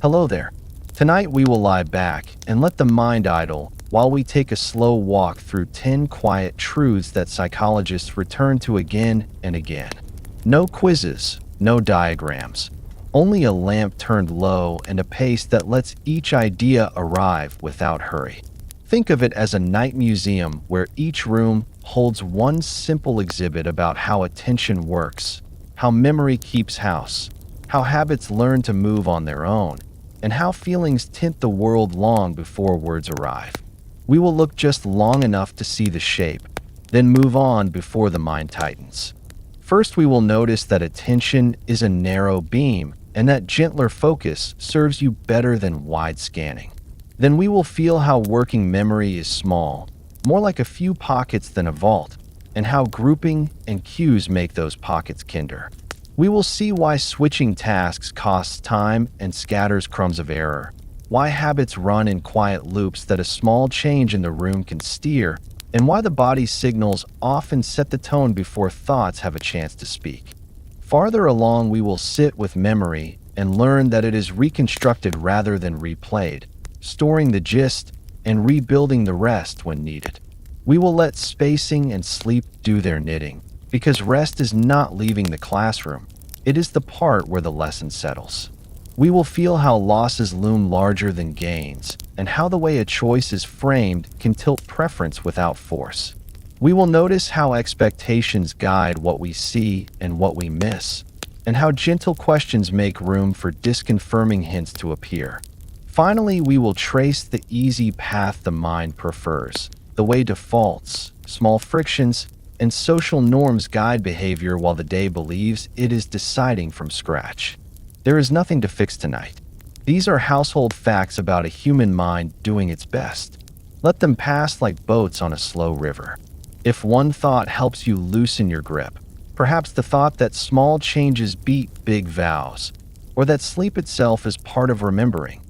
Hello there. Tonight we will lie back and let the mind idle while we take a slow walk through 10 quiet truths that psychologists return to again and again. No quizzes, no diagrams, only a lamp turned low and a pace that lets each idea arrive without hurry. Think of it as a night museum where each room holds one simple exhibit about how attention works, how memory keeps house, how habits learn to move on their own, and how feelings tint the world long before words arrive. We will look just long enough to see the shape, then move on before the mind tightens. First, we will notice that attention is a narrow beam, and that gentler focus serves you better than wide scanning. Then we will feel how working memory is small, more like a few pockets than a vault, and how grouping and cues make those pockets kinder. We will see why switching tasks costs time and scatters crumbs of error, why habits run in quiet loops that a small change in the room can steer, and why the body's signals often set the tone before thoughts have a chance to speak. Farther along, we will sit with memory and learn that it is reconstructed rather than replayed, storing the gist and rebuilding the rest when needed. We will let spacing and sleep do their knitting, because rest is not leaving the classroom. It is the part where the lesson settles. We will feel how losses loom larger than gains, and how the way a choice is framed can tilt preference without force. We will notice how expectations guide what we see and what we miss, and how gentle questions make room for disconfirming hints to appear. Finally, we will trace the easy path the mind prefers, the way defaults, small frictions, and social norms guide behavior while the day believes it is deciding from scratch. There is nothing to fix tonight. These are household facts about a human mind doing its best. Let them pass like boats on a slow river. If one thought helps you loosen your grip, perhaps the thought that small changes beat big vows, or that sleep itself is part of remembering,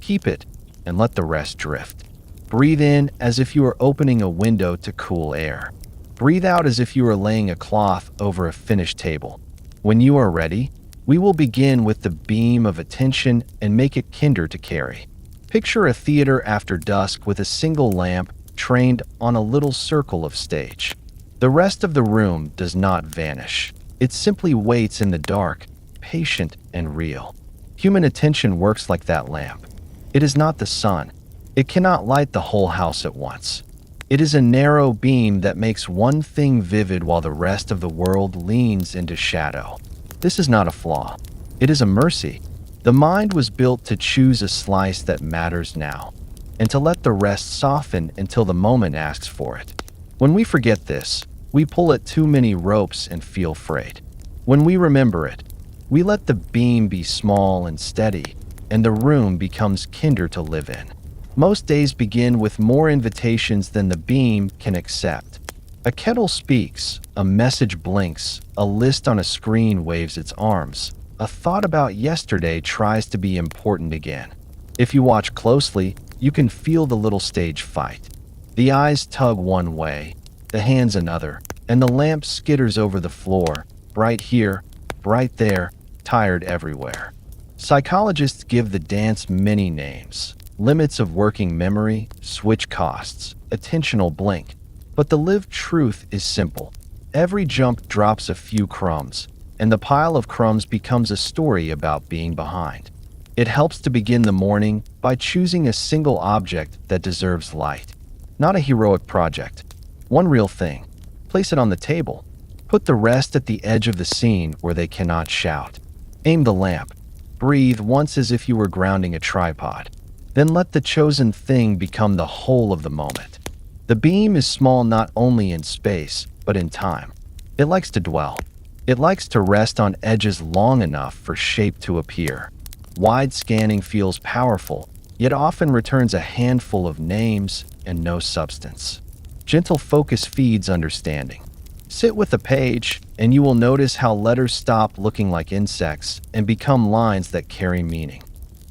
keep it and let the rest drift. Breathe in as if you are opening a window to cool air. Breathe out as if you are laying a cloth over a finished table. When you are ready, we will begin with the beam of attention and make it kinder to carry. Picture a theater after dusk with a single lamp trained on a little circle of stage. The rest of the room does not vanish. It simply waits in the dark, patient and real. Human attention works like that lamp. It is not the sun. It cannot light the whole house at once. It is a narrow beam that makes one thing vivid while the rest of the world leans into shadow. This is not a flaw. It is a mercy. The mind was built to choose a slice that matters now, and to let the rest soften until the moment asks for it. When we forget this, we pull at too many ropes and feel frayed. When we remember it, we let the beam be small and steady, and the room becomes kinder to live in. Most days begin with more invitations than the beam can accept. A kettle speaks, a message blinks, a list on a screen waves its arms. A thought about yesterday tries to be important again. If you watch closely, you can feel the little stage fight. The eyes tug one way, the hands another, and the lamp skitters over the floor, bright here, bright there, tired everywhere. Psychologists give the dance many names. Limits of working memory, switch costs, attentional blink. But the lived truth is simple. Every jump drops a few crumbs, and the pile of crumbs becomes a story about being behind. It helps to begin the morning by choosing a single object that deserves light. Not a heroic project. One real thing. Place it on the table. Put the rest at the edge of the scene where they cannot shout. Aim the lamp. Breathe once as if you were grounding a tripod. Then let the chosen thing become the whole of the moment. The beam is small not only in space, but in time. It likes to dwell. It likes to rest on edges long enough for shape to appear. Wide scanning feels powerful, yet often returns a handful of names and no substance. Gentle focus feeds understanding. Sit with a page, and you will notice how letters stop looking like insects and become lines that carry meaning.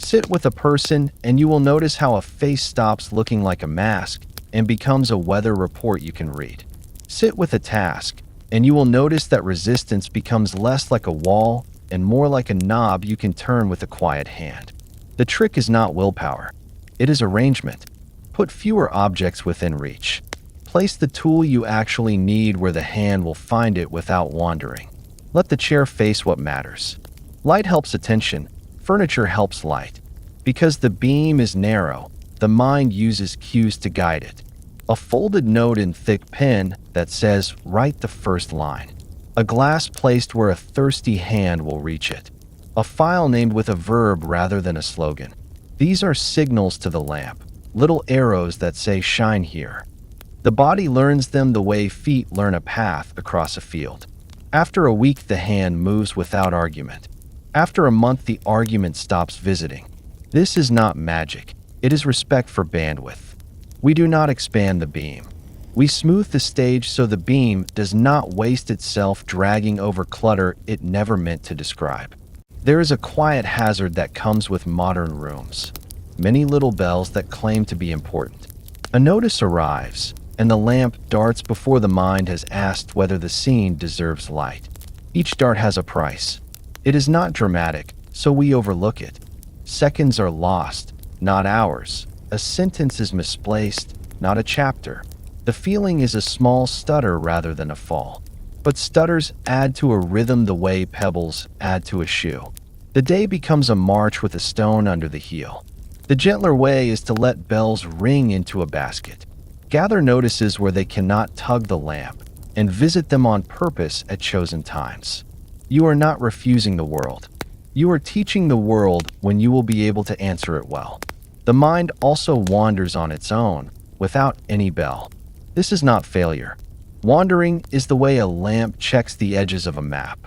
Sit with a person, and you will notice how a face stops looking like a mask and becomes a weather report you can read. Sit with a task, and you will notice that resistance becomes less like a wall and more like a knob you can turn with a quiet hand. The trick is not willpower. It is arrangement. Put fewer objects within reach. Place the tool you actually need where the hand will find it without wandering. Let the chair face what matters. Light helps attention. Furniture helps light. Because the beam is narrow, the mind uses cues to guide it. A folded note in thick pen that says, "Write the first line." A glass placed where a thirsty hand will reach it. A file named with a verb rather than a slogan. These are signals to the lamp, little arrows that say "shine here." The body learns them the way feet learn a path across a field. After a week, the hand moves without argument. After a month, the argument stops visiting. This is not magic. It is respect for bandwidth. We do not expand the beam. We smooth the stage so the beam does not waste itself dragging over clutter it never meant to describe. There is a quiet hazard that comes with modern rooms. Many little bells that claim to be important. A notice arrives, and the lamp darts before the mind has asked whether the scene deserves light. Each dart has a price. It is not dramatic, so we overlook it. Seconds are lost, not hours. A sentence is misplaced, not a chapter. The feeling is a small stutter rather than a fall. But stutters add to a rhythm the way pebbles add to a shoe. The day becomes a march with a stone under the heel. The gentler way is to let bells ring into a basket. Gather notices where they cannot tug the lamp, and visit them on purpose at chosen times. You are not refusing the world. You are teaching the world when you will be able to answer it well. The mind also wanders on its own, without any bell. This is not failure. Wandering is the way a lamp checks the edges of a map.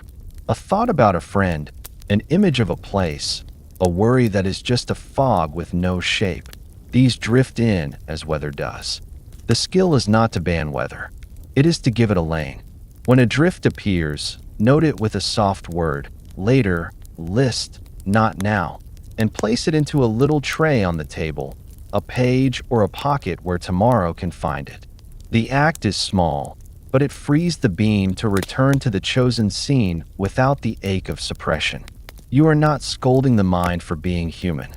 A thought about a friend, an image of a place, a worry that is just a fog with no shape. These drift in as weather does. The skill is not to ban weather. It is to give it a lane. When a drift appears, note it with a soft word, later, list, not now, and place it into a little tray on the table, a page or a pocket where tomorrow can find it. The act is small, but it frees the beam to return to the chosen scene without the ache of suppression. You are not scolding the mind for being human.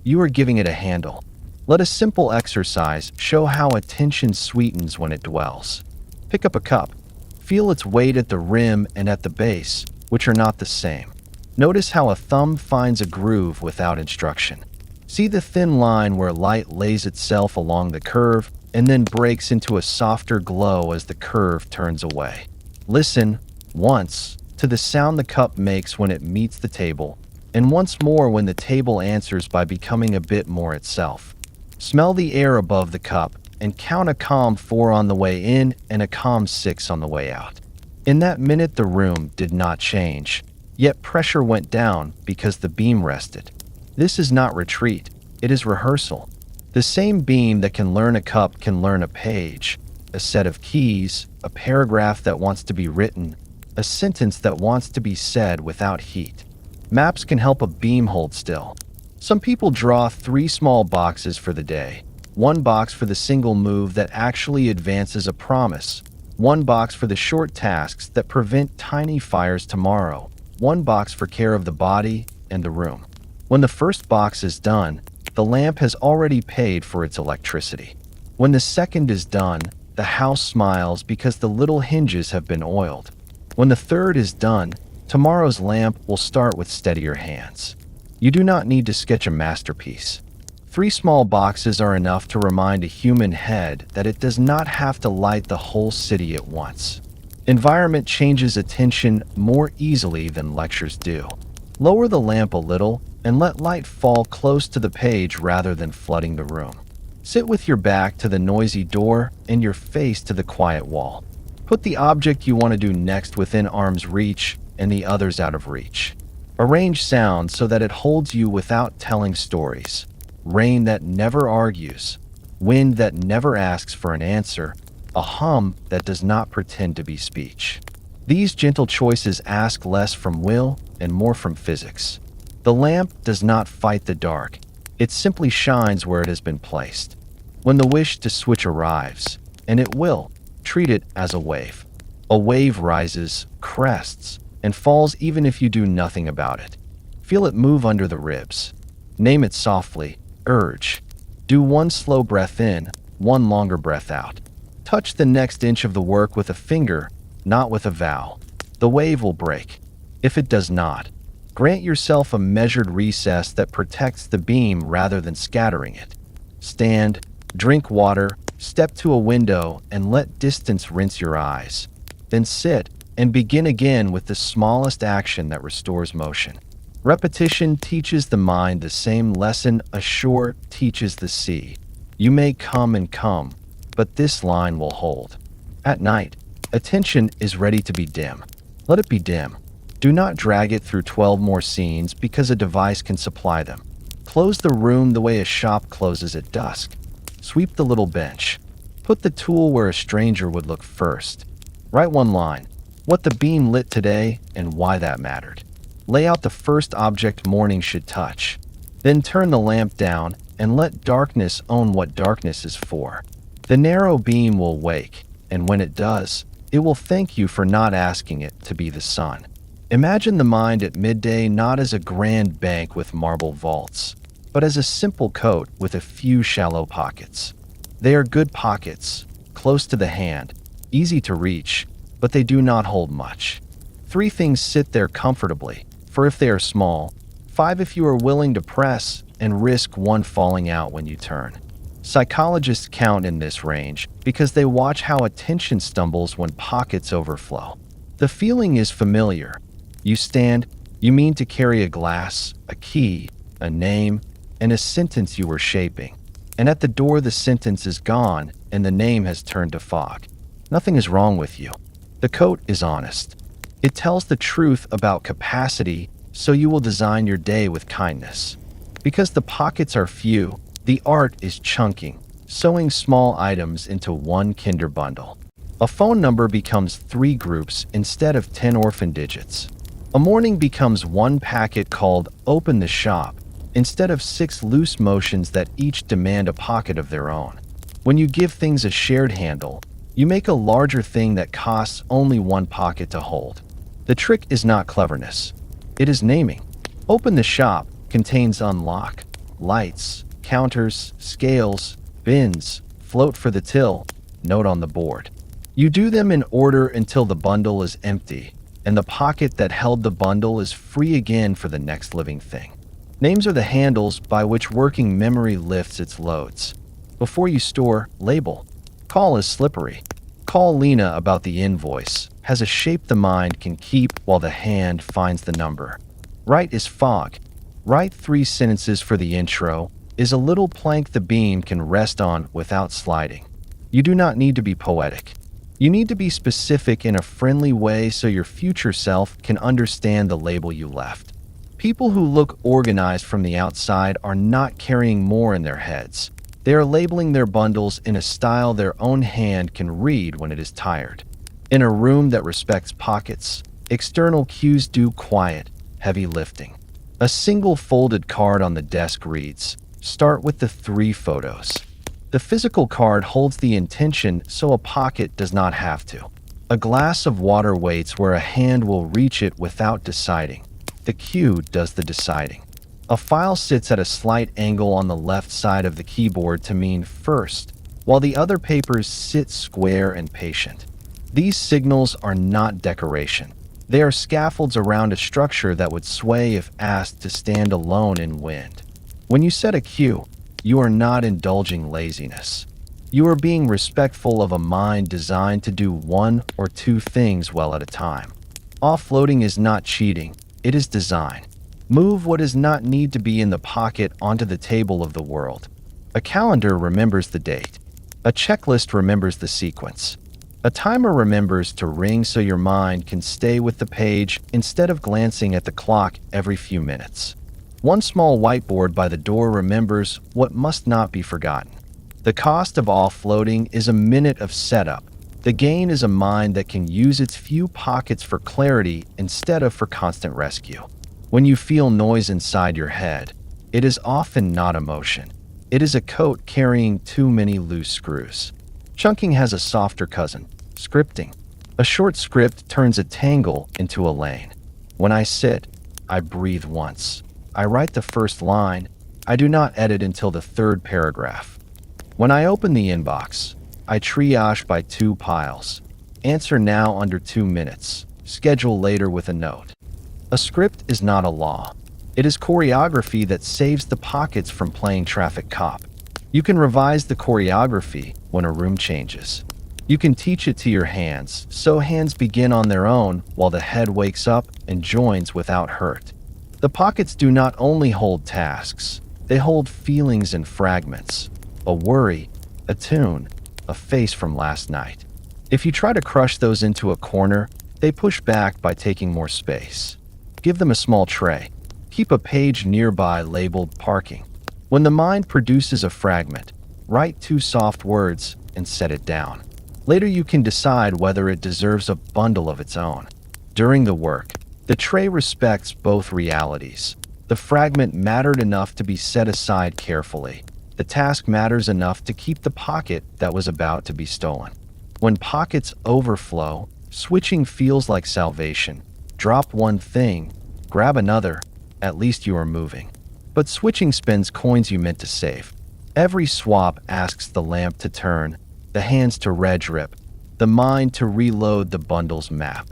You are giving it a handle. Let a simple exercise show how attention sweetens when it dwells. Pick up a cup. Feel its weight at the rim and at the base, which are not the same. Notice how a thumb finds a groove without instruction. See the thin line where light lays itself along the curve and then breaks into a softer glow as the curve turns away. Listen, once, to the sound the cup makes when it meets the table, and once more when the table answers by becoming a bit more itself. Smell the air above the cup and count a calm 4 on the way in and a calm 6 on the way out. In that minute, the room did not change, yet pressure went down because the beam rested. This is not retreat, it is rehearsal. The same beam that can learn a cup can learn a page, a set of keys, a paragraph that wants to be written, a sentence that wants to be said without heat. Maps can help a beam hold still. Some people draw 3 small boxes for the day. 1 box for the single move that actually advances a promise. 1 box for the short tasks that prevent tiny fires tomorrow. 1 box for care of the body and the room. When the first box is done, the lamp has already paid for its electricity. When the second is done, the house smiles because the little hinges have been oiled. When the third is done, tomorrow's lamp will start with steadier hands. You do not need to sketch a masterpiece. 3 small boxes are enough to remind a human head that it does not have to light the whole city at once. Environment changes attention more easily than lectures do. Lower the lamp a little and let light fall close to the page rather than flooding the room. Sit with your back to the noisy door and your face to the quiet wall. Put the object you want to do next within arm's reach and the others out of reach. Arrange sound so that it holds you without telling stories. Rain that never argues. Wind that never asks for an answer. A hum that does not pretend to be speech. These gentle choices ask less from will and more from physics. The lamp does not fight the dark. It simply shines where it has been placed. When the wish to switch arrives, and it will, treat it as a wave. A wave rises, crests, and falls even if you do nothing about it. Feel it move under the ribs. Name it softly. Urge. Do one slow breath in, one longer breath out. Touch the next inch of the work with a finger, not with a vowel. The wave will break. If it does not, grant yourself a measured recess that protects the beam rather than scattering it. Stand, drink water, step to a window, and let distance rinse your eyes. Then sit and begin again with the smallest action that restores motion. Repetition teaches the mind the same lesson a shore teaches the sea. You may come and come, but this line will hold. At night, attention is ready to be dim. Let it be dim. Do not drag it through 12 more scenes because a device can supply them. Close the room the way a shop closes at dusk. Sweep the little bench. Put the tool where a stranger would look first. Write one line, what the beam lit today and why that mattered. Lay out the first object morning should touch. Then turn the lamp down and let darkness own what darkness is for. The narrow beam will wake, and when it does, it will thank you for not asking it to be the sun. Imagine the mind at midday not as a grand bank with marble vaults, but as a simple coat with a few shallow pockets. They are good pockets, close to the hand, easy to reach, but they do not hold much. 3 things sit there comfortably, for if they are small, 5 if you are willing to press, and risk 1 falling out when you turn. Psychologists count in this range because they watch how attention stumbles when pockets overflow. The feeling is familiar. You stand, you mean to carry a glass, a key, a name, and a sentence you were shaping. And at the door the sentence is gone and the name has turned to fog. Nothing is wrong with you. The coat is honest. It tells the truth about capacity, so you will design your day with kindness. Because the pockets are few, the art is chunking, sewing small items into 1 Kinder bundle. A phone number becomes 3 groups instead of 10 orphan digits. A morning becomes 1 packet called Open the Shop instead of 6 loose motions that each demand a pocket of their own. When you give things a shared handle, you make a larger thing that costs only 1 pocket to hold. The trick is not cleverness. It is naming. Open the Shop contains unlock, lights, counters, scales, bins, float for the till, note on the board. You do them in order until the bundle is empty, and the pocket that held the bundle is free again for the next living thing. Names are the handles by which working memory lifts its loads. Before you store, label. Call is slippery. Call Lena about the invoice has a shape the mind can keep while the hand finds the number. Write is fog. Write 3 sentences for the intro is a little plank the beam can rest on without sliding. You do not need to be poetic. You need to be specific in a friendly way so your future self can understand the label you left. People who look organized from the outside are not carrying more in their heads. They are labeling their bundles in a style their own hand can read when it is tired. In a room that respects pockets, external cues do quiet, heavy lifting. A single folded card on the desk reads, "Start with the 3 photos." The physical card holds the intention so a pocket does not have to. A glass of water waits where a hand will reach it without deciding. The cue does the deciding. A file sits at a slight angle on the left side of the keyboard to mean first, while the other papers sit square and patient. These signals are not decoration. They are scaffolds around a structure that would sway if asked to stand alone in wind. When you set a cue, you are not indulging laziness. You are being respectful of a mind designed to do 1 or 2 things well at a time. Offloading is not cheating, it is design. Move what does not need to be in the pocket onto the table of the world. A calendar remembers the date. A checklist remembers the sequence. A timer remembers to ring so your mind can stay with the page instead of glancing at the clock every few minutes. 1 small whiteboard by the door remembers what must not be forgotten. The cost of offloading is a minute of setup. The gain is a mind that can use its few pockets for clarity instead of for constant rescue. When you feel noise inside your head, it is often not emotion. It is a coat carrying too many loose screws. Chunking has a softer cousin, scripting. A short script turns a tangle into a lane. When I sit, I breathe once. I write the first line, I do not edit until the third paragraph. When I open the inbox, I triage by 2 piles. Answer now under 2 minutes. Schedule later with a note. A script is not a law. It is choreography that saves the pockets from playing traffic cop. You can revise the choreography when a room changes. You can teach it to your hands, so hands begin on their own while the head wakes up and joins without hurt. The pockets do not only hold tasks, they hold feelings and fragments. A worry, a tune, a face from last night. If you try to crush those into a corner, they push back by taking more space. Give them a small tray. Keep a page nearby labeled parking. When the mind produces a fragment, write 2 soft words and set it down. Later you can decide whether it deserves a bundle of its own. During the work, the tray respects both realities. The fragment mattered enough to be set aside carefully. The task matters enough to keep the pocket that was about to be stolen. When pockets overflow, switching feels like salvation. Drop one thing, grab another, at least you are moving. But switching spends coins you meant to save. Every swap asks the lamp to turn, the hands to reg-rip, the mind to reload the bundle's map.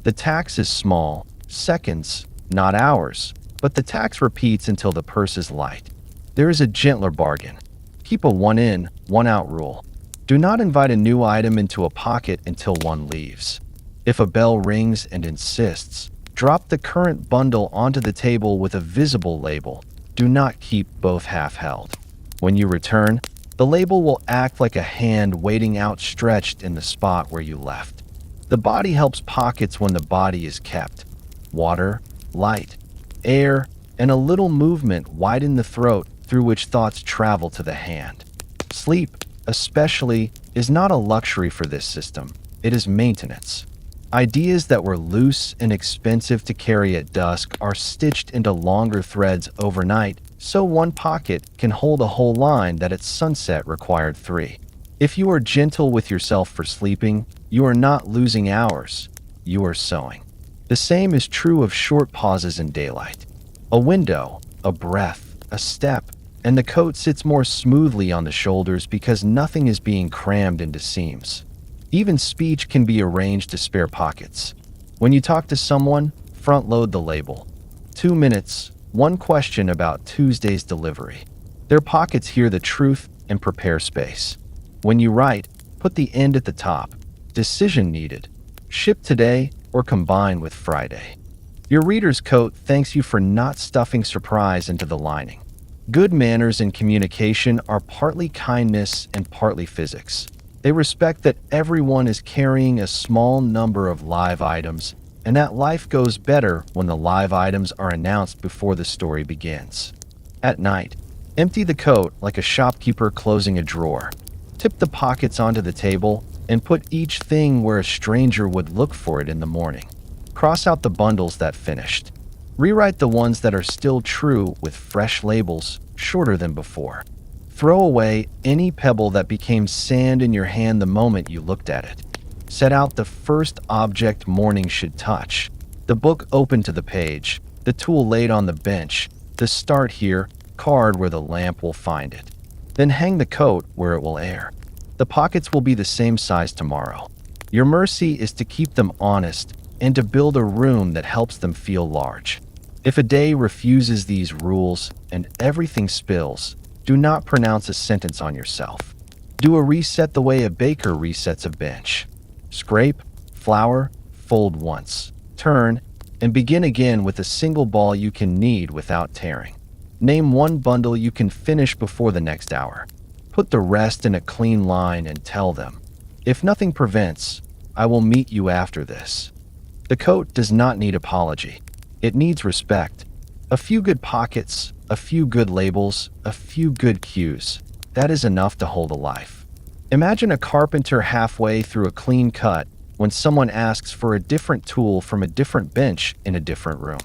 The tax is small, seconds, not hours, but the tax repeats until the purse is light. There is a gentler bargain. Keep a 1 in, 1 out rule. Do not invite a new item into a pocket until one leaves. If a bell rings and insists, drop the current bundle onto the table with a visible label. Do not keep both half-held. When you return, the label will act like a hand waiting outstretched in the spot where you left. The body helps pockets when the body is kept. Water, light, air, and a little movement widen the throat through which thoughts travel to the hand. Sleep, especially, is not a luxury for this system. It is maintenance. Ideas that were loose and expensive to carry at dusk are stitched into longer threads overnight, so one pocket can hold a whole line that at sunset required 3. If you are gentle with yourself for sleeping, you are not losing hours, you are sewing. The same is true of short pauses in daylight. A window, a breath, a step, and the coat sits more smoothly on the shoulders because nothing is being crammed into seams. Even speech can be arranged to spare pockets. When you talk to someone, front-load the label. 2 minutes, 1 question about Tuesday's delivery. Their pockets hear the truth and prepare space. When you write, put the end at the top. Decision needed. Ship today or combine with Friday. Your reader's coat thanks you for not stuffing surprise into the lining. Good manners in communication are partly kindness and partly physics. They respect that everyone is carrying a small number of live items, and that life goes better when the live items are announced before the story begins. At night, empty the coat like a shopkeeper closing a drawer. Tip the pockets onto the table and put each thing where a stranger would look for it in the morning. Cross out the bundles that finished. Rewrite the ones that are still true with fresh labels, shorter than before. Throw away any pebble that became sand in your hand the moment you looked at it. Set out the first object morning should touch. The book open to the page, the tool laid on the bench, the start here, card where the lamp will find it. Then hang the coat where it will air. The pockets will be the same size tomorrow. Your mercy is to keep them honest and to build a room that helps them feel large. If a day refuses these rules and everything spills, do not pronounce a sentence on yourself. Do a reset the way a baker resets a bench. Scrape, flour, fold once, turn, and begin again with a single ball you can knead without tearing. Name 1 bundle you can finish before the next hour. Put the rest in a clean line and tell them, if nothing prevents, I will meet you after this. The coat does not need apology. It needs respect. A few good pockets, a few good labels, a few good cues. That is enough to hold a life. Imagine a carpenter halfway through a clean cut when someone asks for a different tool from a different bench in a different room.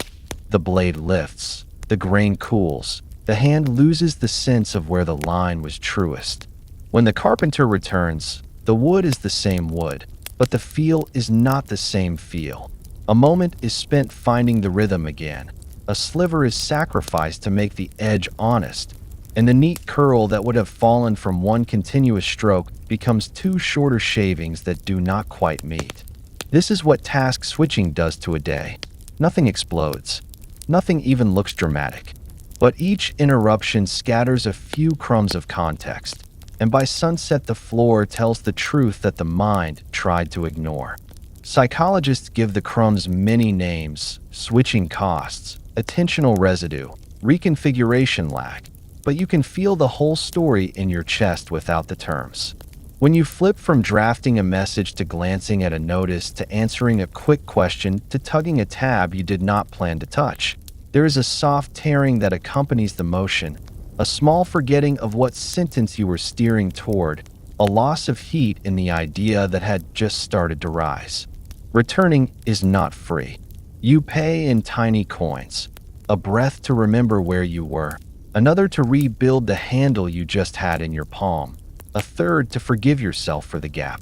The blade lifts, the grain cools, the hand loses the sense of where the line was truest. When the carpenter returns, the wood is the same wood, but the feel is not the same feel. A moment is spent finding the rhythm again. A sliver is sacrificed to make the edge honest, and the neat curl that would have fallen from one continuous stroke becomes two shorter shavings that do not quite meet. This is what task switching does to a day. Nothing explodes. Nothing even looks dramatic. But each interruption scatters a few crumbs of context, and by sunset the floor tells the truth that the mind tried to ignore. Psychologists give the crumbs many names: switching costs, attentional residue, reconfiguration lag, but you can feel the whole story in your chest without the terms. When you flip from drafting a message to glancing at a notice to answering a quick question to tugging a tab you did not plan to touch, there is a soft tearing that accompanies the motion, a small forgetting of what sentence you were steering toward, a loss of heat in the idea that had just started to rise. Returning is not free. You pay in tiny coins, a breath to remember where you were, another to rebuild the handle you just had in your palm, a third to forgive yourself for the gap.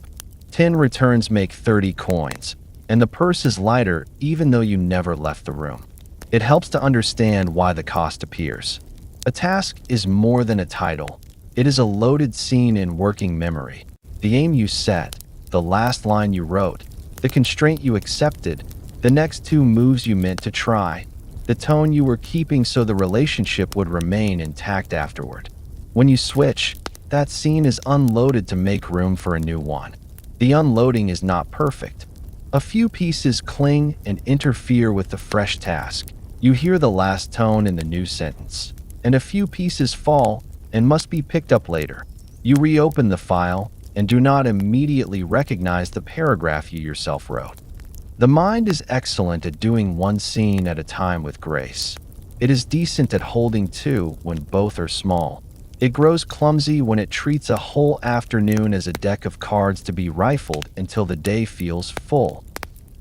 10 returns make 30 coins, and the purse is lighter even though you never left the room. It helps to understand why the cost appears. A task is more than a title. It is a loaded scene in working memory. The aim you set, the last line you wrote, the constraint you accepted, the next 2 moves you meant to try, the tone you were keeping so the relationship would remain intact afterward. When you switch, that scene is unloaded to make room for a new one. The unloading is not perfect. A few pieces cling and interfere with the fresh task. You hear the last tone in the new sentence, and a few pieces fall and must be picked up later. You reopen the file and do not immediately recognize the paragraph you yourself wrote. The mind is excellent at doing one scene at a time with grace. It is decent at holding 2 when both are small. It grows clumsy when it treats a whole afternoon as a deck of cards to be rifled until the day feels full.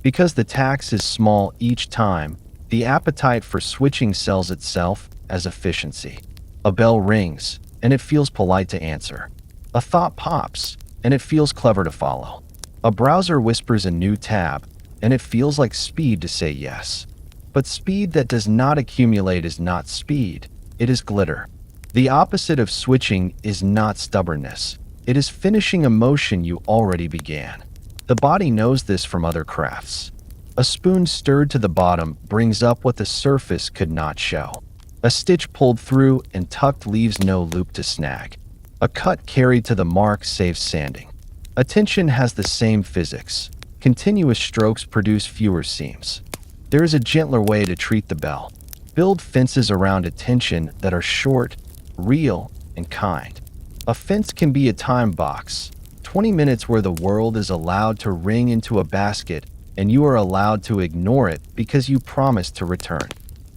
Because the tax is small each time, the appetite for switching sells itself as efficiency. A bell rings, and it feels polite to answer. A thought pops, and it feels clever to follow. A browser whispers a new tab, and it feels like speed to say yes. But speed that does not accumulate is not speed, it is glitter. The opposite of switching is not stubbornness. It is finishing a motion you already began. The body knows this from other crafts. A spoon stirred to the bottom brings up what the surface could not show. A stitch pulled through and tucked leaves no loop to snag. A cut carried to the mark saves sanding. Attention has the same physics. Continuous strokes produce fewer seams. There is a gentler way to treat the bell. Build fences around attention that are short, real, and kind. A fence can be a time box, 20 minutes where the world is allowed to ring into a basket and you are allowed to ignore it because you promised to return.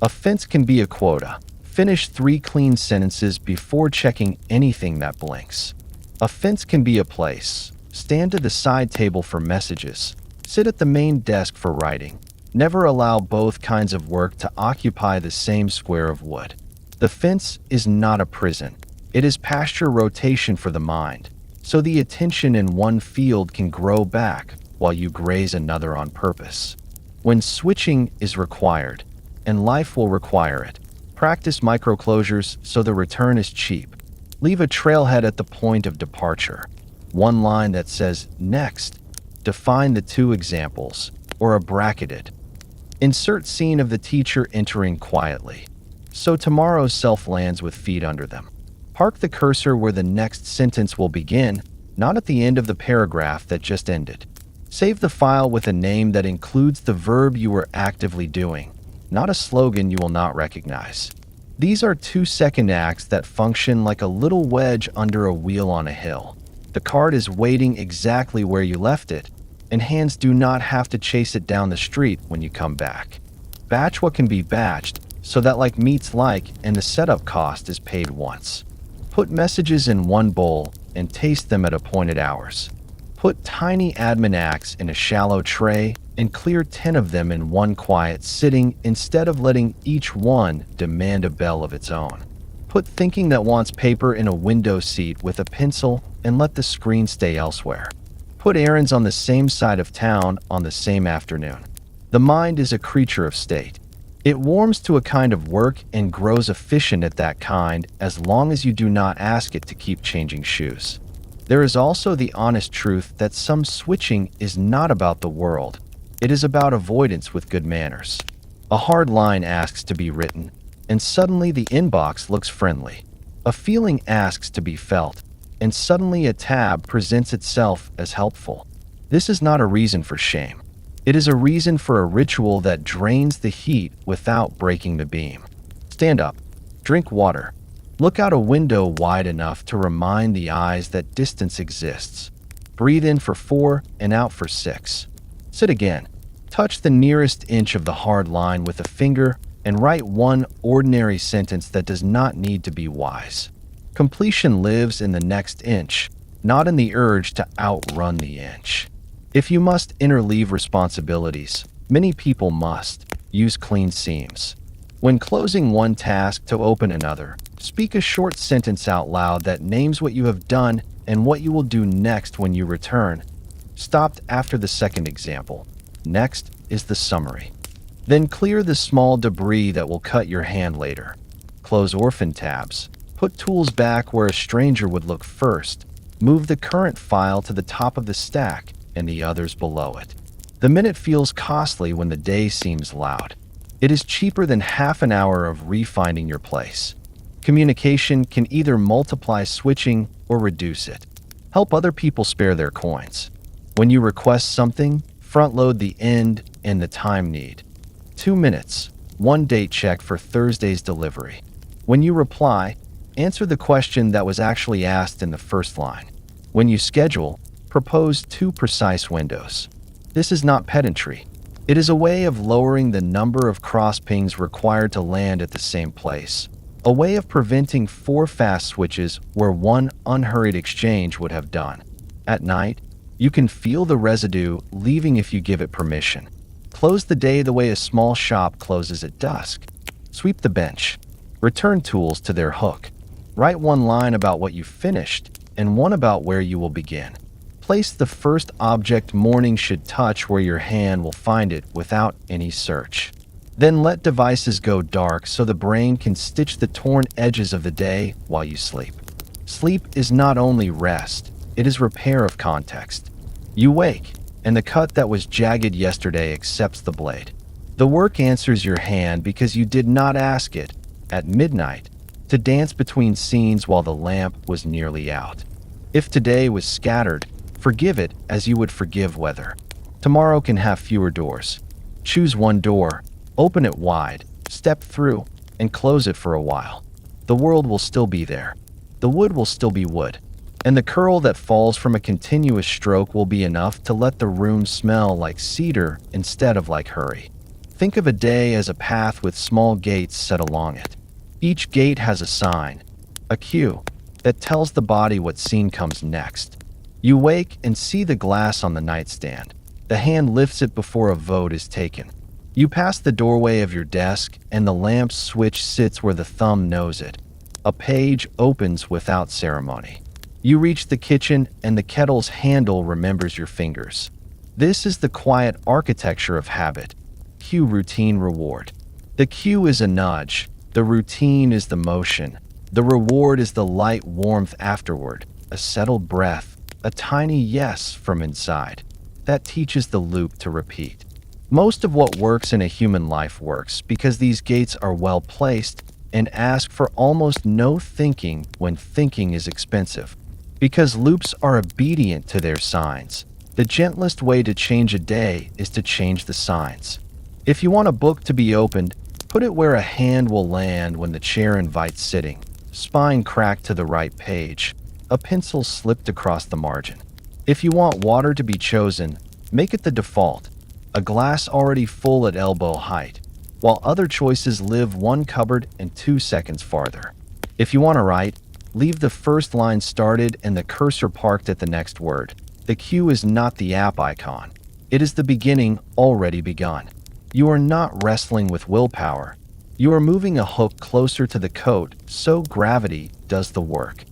A fence can be a quota. Finish 3 clean sentences before checking anything that blinks. A fence can be a place. Stand to the side table for messages. Sit at the main desk for writing. Never allow both kinds of work to occupy the same square of wood. The fence is not a prison. It is pasture rotation for the mind, so the attention in one field can grow back while you graze another on purpose. When switching is required, and life will require it, practice microclosures so the return is cheap. Leave a trailhead at the point of departure. One line that says, next. Define the 2 examples, or a bracketed. Insert scene of the teacher entering quietly, so tomorrow's self lands with feet under them. Park the cursor where the next sentence will begin, not at the end of the paragraph that just ended. Save the file with a name that includes the verb you were actively doing, not a slogan you will not recognize. These are 2-second acts that function like a little wedge under a wheel on a hill. The cart is waiting exactly where you left it, and hands do not have to chase it down the street when you come back. Batch what can be batched, so that like meets like and the setup cost is paid once. Put messages in one bowl and taste them at appointed hours. Put tiny admin acts in a shallow tray and clear 10 of them in one quiet sitting instead of letting each one demand a bell of its own. Put thinking that wants paper in a window seat with a pencil and let the screen stay elsewhere. Put errands on the same side of town on the same afternoon. The mind is a creature of state. It warms to a kind of work and grows efficient at that kind as long as you do not ask it to keep changing shoes. There is also the honest truth that some switching is not about the world. It is about avoidance with good manners. A hard line asks to be written, and suddenly the inbox looks friendly. A feeling asks to be felt, and suddenly a tab presents itself as helpful. This is not a reason for shame. It is a reason for a ritual that drains the heat without breaking the beam. Stand up. Drink water. Look out a window wide enough to remind the eyes that distance exists. Breathe in for 4 and out for 6. Sit again. Touch the nearest inch of the hard line with a finger and write one ordinary sentence that does not need to be wise. Completion lives in the next inch, not in the urge to outrun the inch. If you must interleave responsibilities, many people must, use clean seams. When closing one task to open another, speak a short sentence out loud that names what you have done and what you will do next when you return. Stopped after the second example. Next is the summary. Then clear the small debris that will cut your hand later. Close orphan tabs. Put tools back where a stranger would look first. Move the current file to the top of the stack and the others below it. The minute feels costly when the day seems loud. It is cheaper than half an hour of refinding your place. Communication can either multiply switching or reduce it. Help other people spare their coins. When you request something, front-load the end and the time need. 2 minutes, 1 date check for Thursday's delivery. When you reply, answer the question that was actually asked in the first line. When you schedule, propose 2 precise windows. This is not pedantry. It is a way of lowering the number of cross pings required to land at the same place. A way of preventing 4 fast switches where 1 unhurried exchange would have done. At night, you can feel the residue leaving if you give it permission. Close the day the way a small shop closes at dusk. Sweep the bench. Return tools to their hook. Write 1 line about what you finished and 1 about where you will begin. Place the first object morning should touch where your hand will find it without any search. Then let devices go dark so the brain can stitch the torn edges of the day while you sleep. Sleep is not only rest, it is repair of context. You wake, and the cut that was jagged yesterday accepts the blade. The work answers your hand because you did not ask it, at midnight, to dance between scenes while the lamp was nearly out. If today was scattered, forgive it as you would forgive weather. Tomorrow can have fewer doors. Choose 1 door, open it wide, step through, and close it for a while. The world will still be there. The wood will still be wood. And the curl that falls from a continuous stroke will be enough to let the room smell like cedar instead of like hurry. Think of a day as a path with small gates set along it. Each gate has a sign, a cue, that tells the body what scene comes next. You wake and see the glass on the nightstand. The hand lifts it before a vote is taken. You pass the doorway of your desk and the lamp's switch sits where the thumb knows it. A page opens without ceremony. You reach the kitchen and the kettle's handle remembers your fingers. This is the quiet architecture of habit. Cue, routine, reward. The cue is a nudge. The routine is the motion. The reward is the light warmth afterward, a settled breath, a tiny yes from inside. That teaches the loop to repeat. Most of what works in a human life works because these gates are well placed and ask for almost no thinking when thinking is expensive. Because loops are obedient to their signs. The gentlest way to change a day is to change the signs. If you want a book to be opened, put it where a hand will land when the chair invites sitting. Spine cracked to the right page. A pencil slipped across the margin. If you want water to be chosen, make it the default. A glass already full at elbow height, while other choices live 1 cupboard and 2 seconds farther. If you want to write, leave the first line started and the cursor parked at the next word. The cue is not the app icon. It is the beginning already begun. You are not wrestling with willpower. You are moving a hook closer to the coat, so gravity does the work.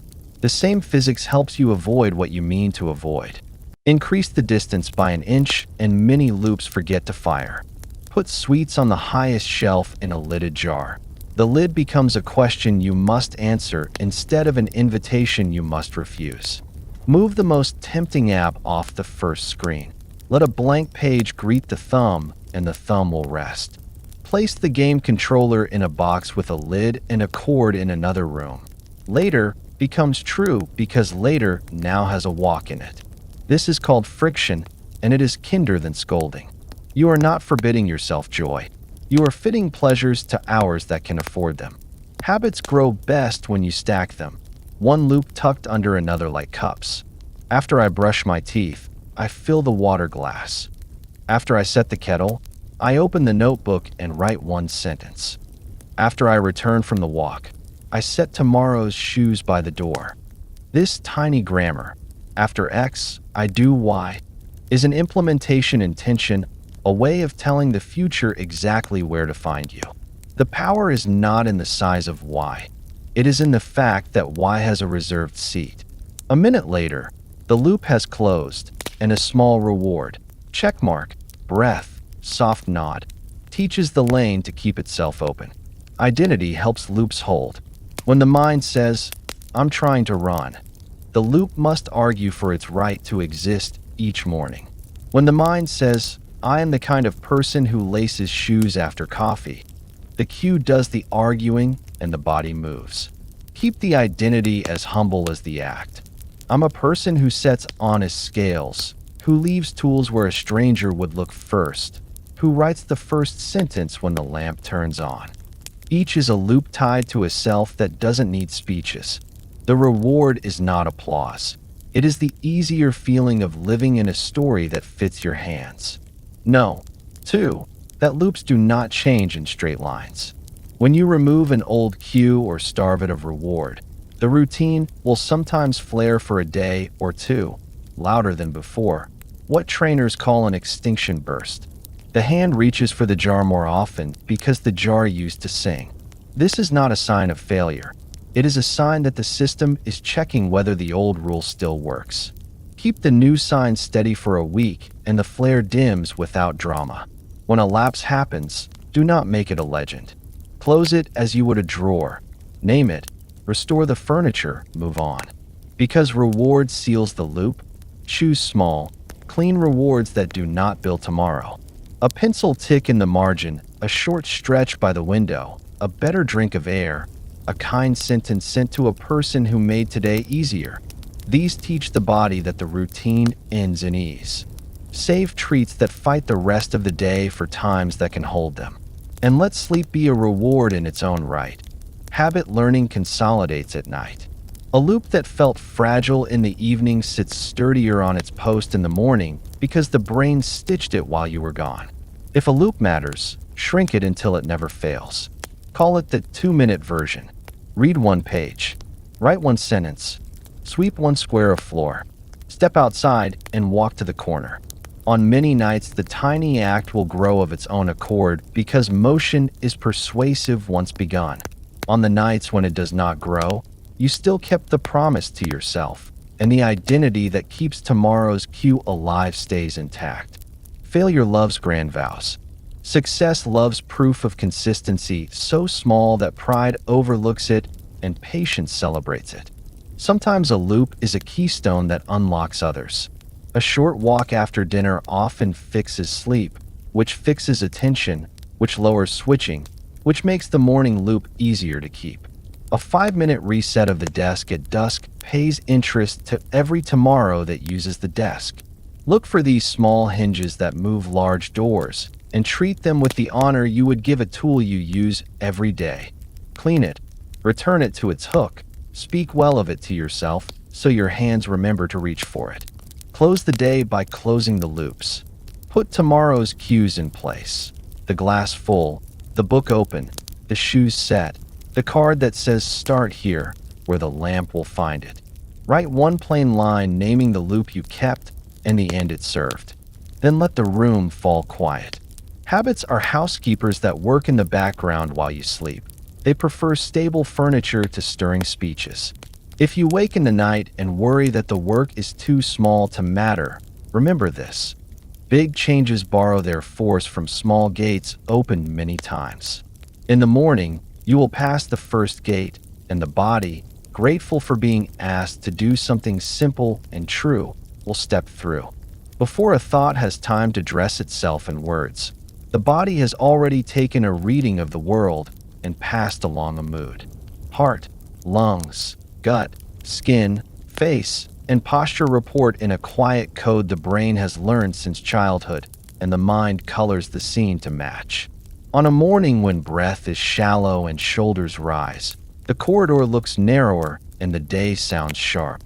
The same physics helps you avoid what you mean to avoid. Increase the distance by an inch and many loops forget to fire. Put sweets on the highest shelf in a lidded jar. The lid becomes a question you must answer instead of an invitation you must refuse. Move the most tempting app off the first screen. Let a blank page greet the thumb, and the thumb will rest. Place the game controller in a box with a lid and a cord in another room. Later becomes true because later now has a walk in it. This is called friction, and it is kinder than scolding. You are not forbidding yourself joy. You are fitting pleasures to hours that can afford them. Habits grow best when you stack them, one loop tucked under another like cups. After I brush my teeth, I fill the water glass. After I set the kettle, I open the notebook and write one sentence. After I return from the walk, I set tomorrow's shoes by the door. This tiny grammar, after X, I do Y, is an implementation intention, a way of telling the future exactly where to find you. The power is not in the size of Y. It is in the fact that Y has a reserved seat. A minute later, the loop has closed, and a small reward, checkmark, breath, soft nod, teaches the lane to keep itself open. Identity helps loops hold. When the mind says, I'm trying to run, the loop must argue for its right to exist each morning. When the mind says, I am the kind of person who laces shoes after coffee, the cue does the arguing and the body moves. Keep the identity as humble as the act. I'm a person who sets honest scales, who leaves tools where a stranger would look first, who writes the first sentence when the lamp turns on. Each is a loop tied to a self that doesn't need speeches. The reward is not applause. It is the easier feeling of living in a story that fits your hands. No. 2. That loops do not change in straight lines. When you remove an old cue or starve it of reward, the routine will sometimes flare for a day or two, louder than before, what trainers call an extinction burst. The hand reaches for the jar more often because the jar used to sing. This is not a sign of failure. It is a sign that the system is checking whether the old rule still works. Keep the new sign steady for a week and the flare dims without drama. When a lapse happens, do not make it a legend. Close it as you would a drawer. Name it. Restore the furniture, move on. Because reward seals the loop, choose small, clean rewards that do not build tomorrow. A pencil tick in the margin, a short stretch by the window, a better drink of air, a kind sentence sent to a person who made today easier. These teach the body that the routine ends in ease. Save treats that fight the rest of the day for times that can hold them. And let sleep be a reward in its own right. Habit learning consolidates at night. A loop that felt fragile in the evening sits sturdier on its post in the morning because the brain stitched it while you were gone. If a loop matters, shrink it until it never fails. Call it the 2-minute version. Read one page. Write one sentence. Sweep one square of floor. Step outside and walk to the corner. On many nights, the tiny act will grow of its own accord because motion is persuasive once begun. On the nights when it does not grow, you still kept the promise to yourself, and the identity that keeps tomorrow's cue alive stays intact. Failure loves grand vows. Success loves proof of consistency so small that pride overlooks it and patience celebrates it. Sometimes a loop is a keystone that unlocks others. A short walk after dinner often fixes sleep, which fixes attention, which lowers switching, which makes the morning loop easier to keep. A 5-minute reset of the desk at dusk pays interest to every tomorrow that uses the desk. Look for these small hinges that move large doors, and treat them with the honor you would give a tool you use every day. Clean it. Return it to its hook. Speak well of it to yourself so your hands remember to reach for it. Close the day by closing the loops. Put tomorrow's cues in place. The glass full, the book open, the shoes set, the card that says start here, where the lamp will find it. Write one plain line naming the loop you kept and the end it served. Then let the room fall quiet. Habits are housekeepers that work in the background while you sleep. They prefer stable furniture to stirring speeches. If you wake in the night and worry that the work is too small to matter, remember this. Big changes borrow their force from small gates opened many times. In the morning, you will pass the first gate, and the body, grateful for being asked to do something simple and true, will step through. Before a thought has time to dress itself in words, the body has already taken a reading of the world and passed along a mood. Heart, lungs, gut, skin, face, and posture report in a quiet code the brain has learned since childhood, and the mind colors the scene to match. On a morning when breath is shallow and shoulders rise, the corridor looks narrower and the day sounds sharp.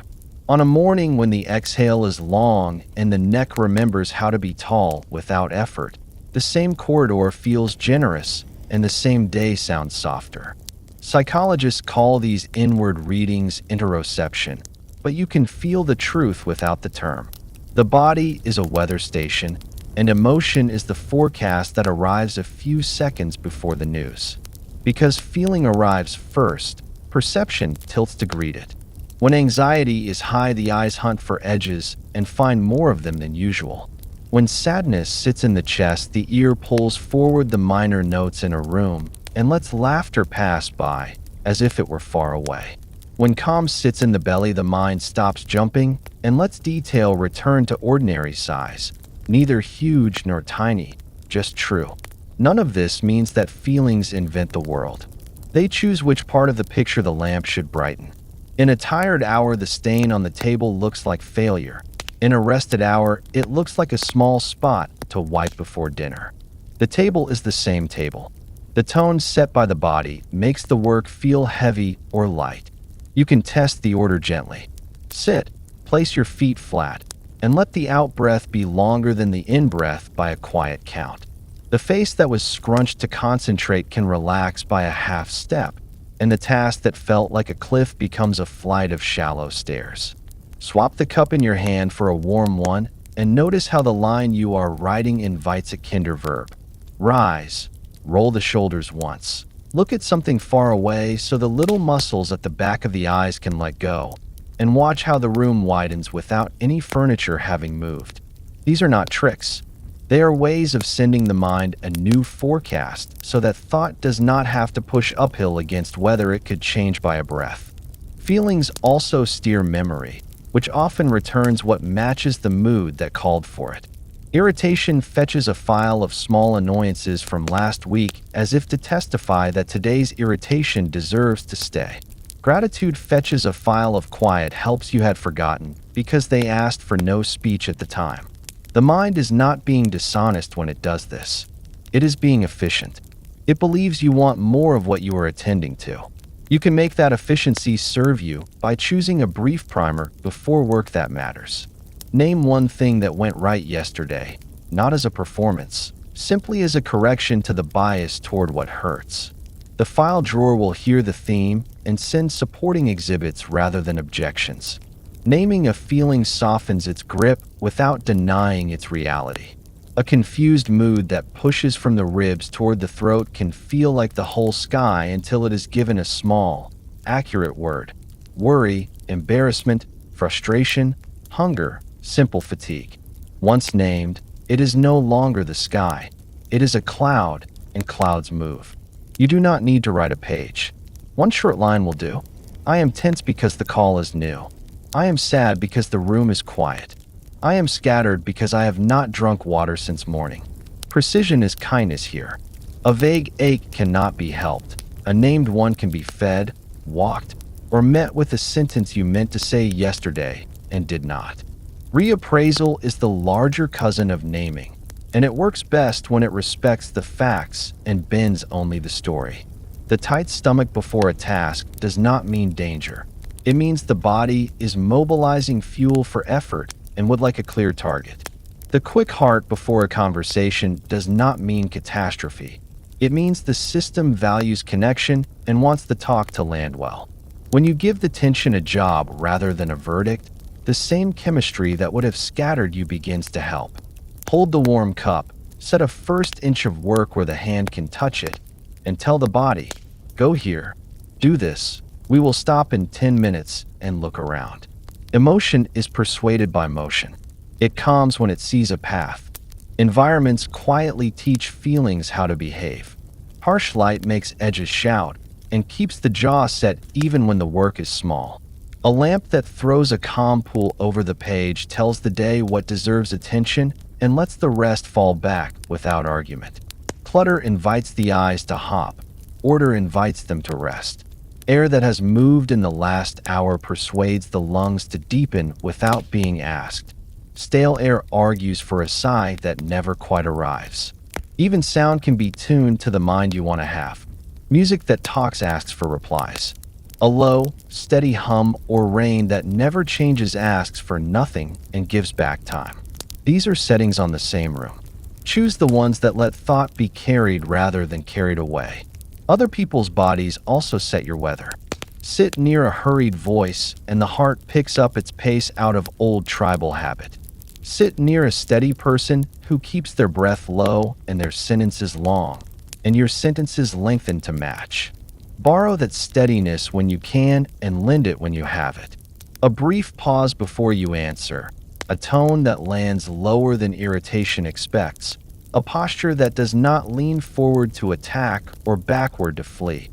On a morning when the exhale is long and the neck remembers how to be tall without effort, the same corridor feels generous and the same day sounds softer. Psychologists call these inward readings interoception, but you can feel the truth without the term. The body is a weather station, and emotion is the forecast that arrives a few seconds before the news. Because feeling arrives first, perception tilts to greet it. When anxiety is high, the eyes hunt for edges and find more of them than usual. When sadness sits in the chest, the ear pulls forward the minor notes in a room and lets laughter pass by as if it were far away. When calm sits in the belly, the mind stops jumping and lets detail return to ordinary size, neither huge nor tiny, just true. None of this means that feelings invent the world. They choose which part of the picture the lamp should brighten. In a tired hour, the stain on the table looks like failure. In a rested hour, it looks like a small spot to wipe before dinner. The table is the same table. The tone set by the body makes the work feel heavy or light. You can test the order gently. Sit, place your feet flat, and let the out-breath be longer than the in-breath by a quiet count. The face that was scrunched to concentrate can relax by a half step, and the task that felt like a cliff becomes a flight of shallow stairs. Swap the cup in your hand for a warm one, and notice how the line you are writing invites a kinder verb. Rise, roll the shoulders once. Look at something far away so the little muscles at the back of the eyes can let go, and watch how the room widens without any furniture having moved. These are not tricks. They are ways of sending the mind a new forecast so that thought does not have to push uphill against whether it could change by a breath. Feelings also steer memory, which often returns what matches the mood that called for it. Irritation fetches a file of small annoyances from last week as if to testify that today's irritation deserves to stay. Gratitude fetches a file of quiet helps you had forgotten because they asked for no speech at the time. The mind is not being dishonest when it does this. It is being efficient. It believes you want more of what you are attending to. You can make that efficiency serve you by choosing a brief primer before work that matters. Name one thing that went right yesterday, not as a performance, simply as a correction to the bias toward what hurts. The file drawer will hear the theme and send supporting exhibits rather than objections. Naming a feeling softens its grip without denying its reality. A confused mood that pushes from the ribs toward the throat can feel like the whole sky until it is given a small, accurate word. Worry, embarrassment, frustration, hunger, simple fatigue. Once named, it is no longer the sky. It is a cloud, and clouds move. You do not need to write a page. One short line will do. I am tense because the call is new. I am sad because the room is quiet. I am scattered because I have not drunk water since morning. Precision is kindness here. A vague ache cannot be helped. A named one can be fed, walked, or met with a sentence you meant to say yesterday and did not. Reappraisal is the larger cousin of naming, and it works best when it respects the facts and bends only the story. The tight stomach before a task does not mean danger. It means the body is mobilizing fuel for effort and would like a clear target. The quick heart before a conversation does not mean catastrophe. It means the system values connection and wants the talk to land well. When you give the tension a job rather than a verdict, the same chemistry that would have scattered you begins to help. Hold the warm cup, set a first inch of work where the hand can touch it, and tell the body, go here, do this. We will stop in 10 minutes and look around. Emotion is persuaded by motion. It calms when it sees a path. Environments quietly teach feelings how to behave. Harsh light makes edges shout and keeps the jaw set even when the work is small. A lamp that throws a calm pool over the page tells the day what deserves attention and lets the rest fall back without argument. Clutter invites the eyes to hop. Order invites them to rest. Air that has moved in the last hour persuades the lungs to deepen without being asked. Stale air argues for a sigh that never quite arrives. Even sound can be tuned to the mind you want to have. Music that talks asks for replies. A low, steady hum or rain that never changes asks for nothing and gives back time. These are settings on the same room. Choose the ones that let thought be carried rather than carried away. Other people's bodies also set your weather. Sit near a hurried voice and the heart picks up its pace out of old tribal habit. Sit near a steady person who keeps their breath low and their sentences long, and your sentences lengthen to match. Borrow that steadiness when you can and lend it when you have it. A brief pause before you answer. A tone that lands lower than irritation expects. A posture that does not lean forward to attack or backward to flee.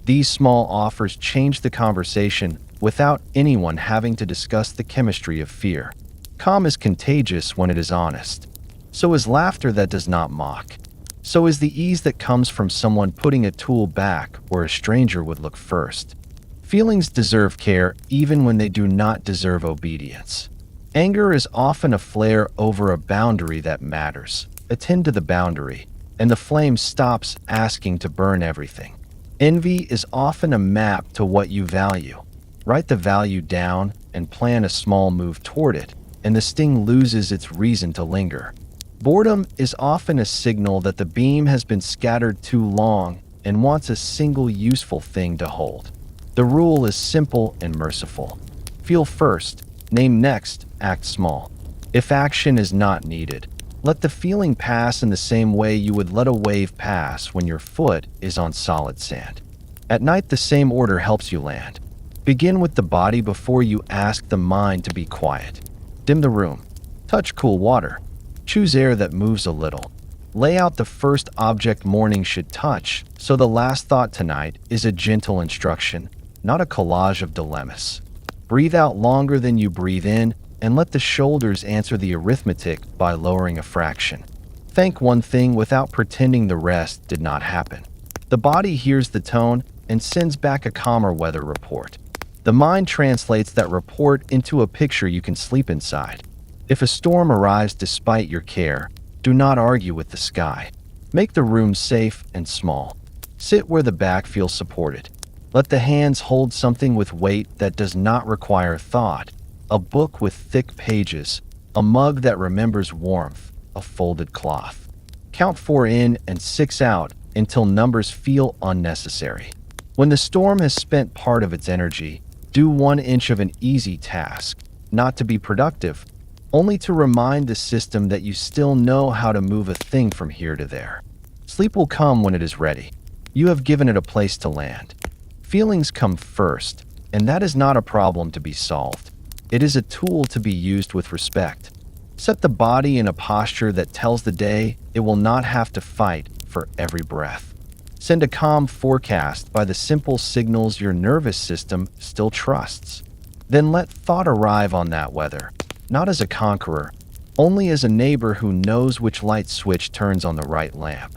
These small offers change the conversation without anyone having to discuss the chemistry of fear. Calm is contagious when it is honest. So is laughter that does not mock. So is the ease that comes from someone putting a tool back where a stranger would look first. Feelings deserve care even when they do not deserve obedience. Anger is often a flare over a boundary that matters. Attend to the boundary, and the flame stops asking to burn everything. Envy is often a map to what you value. Write the value down and plan a small move toward it, and the sting loses its reason to linger. Boredom is often a signal that the beam has been scattered too long and wants a single useful thing to hold. The rule is simple and merciful. Feel first, name next, act small. If action is not needed, let the feeling pass in the same way you would let a wave pass when your foot is on solid sand. At night, the same order helps you land. Begin with the body before you ask the mind to be quiet. Dim the room. Touch cool water. Choose air that moves a little. Lay out the first object morning should touch, so the last thought tonight is a gentle instruction, not a collage of dilemmas. Breathe out longer than you breathe in, and let the shoulders answer the arithmetic by lowering a fraction. Thank one thing without pretending the rest did not happen. The body hears the tone and sends back a calmer weather report. The mind translates that report into a picture you can sleep inside. If a storm arrives despite your care, do not argue with the sky. Make the room safe and small. Sit where the back feels supported. Let the hands hold something with weight that does not require thought. A book with thick pages, a mug that remembers warmth, a folded cloth. Count 4 in and 6 out until numbers feel unnecessary. When the storm has spent part of its energy, do 1 inch of an easy task, not to be productive, only to remind the system that you still know how to move a thing from here to there. Sleep will come when it is ready. You have given it a place to land. Feelings come first, and that is not a problem to be solved. It is a tool to be used with respect. Set the body in a posture that tells the day it will not have to fight for every breath. Send a calm forecast by the simple signals your nervous system still trusts. Then let thought arrive on that weather, not as a conqueror, only as a neighbor who knows which light switch turns on the right lamp.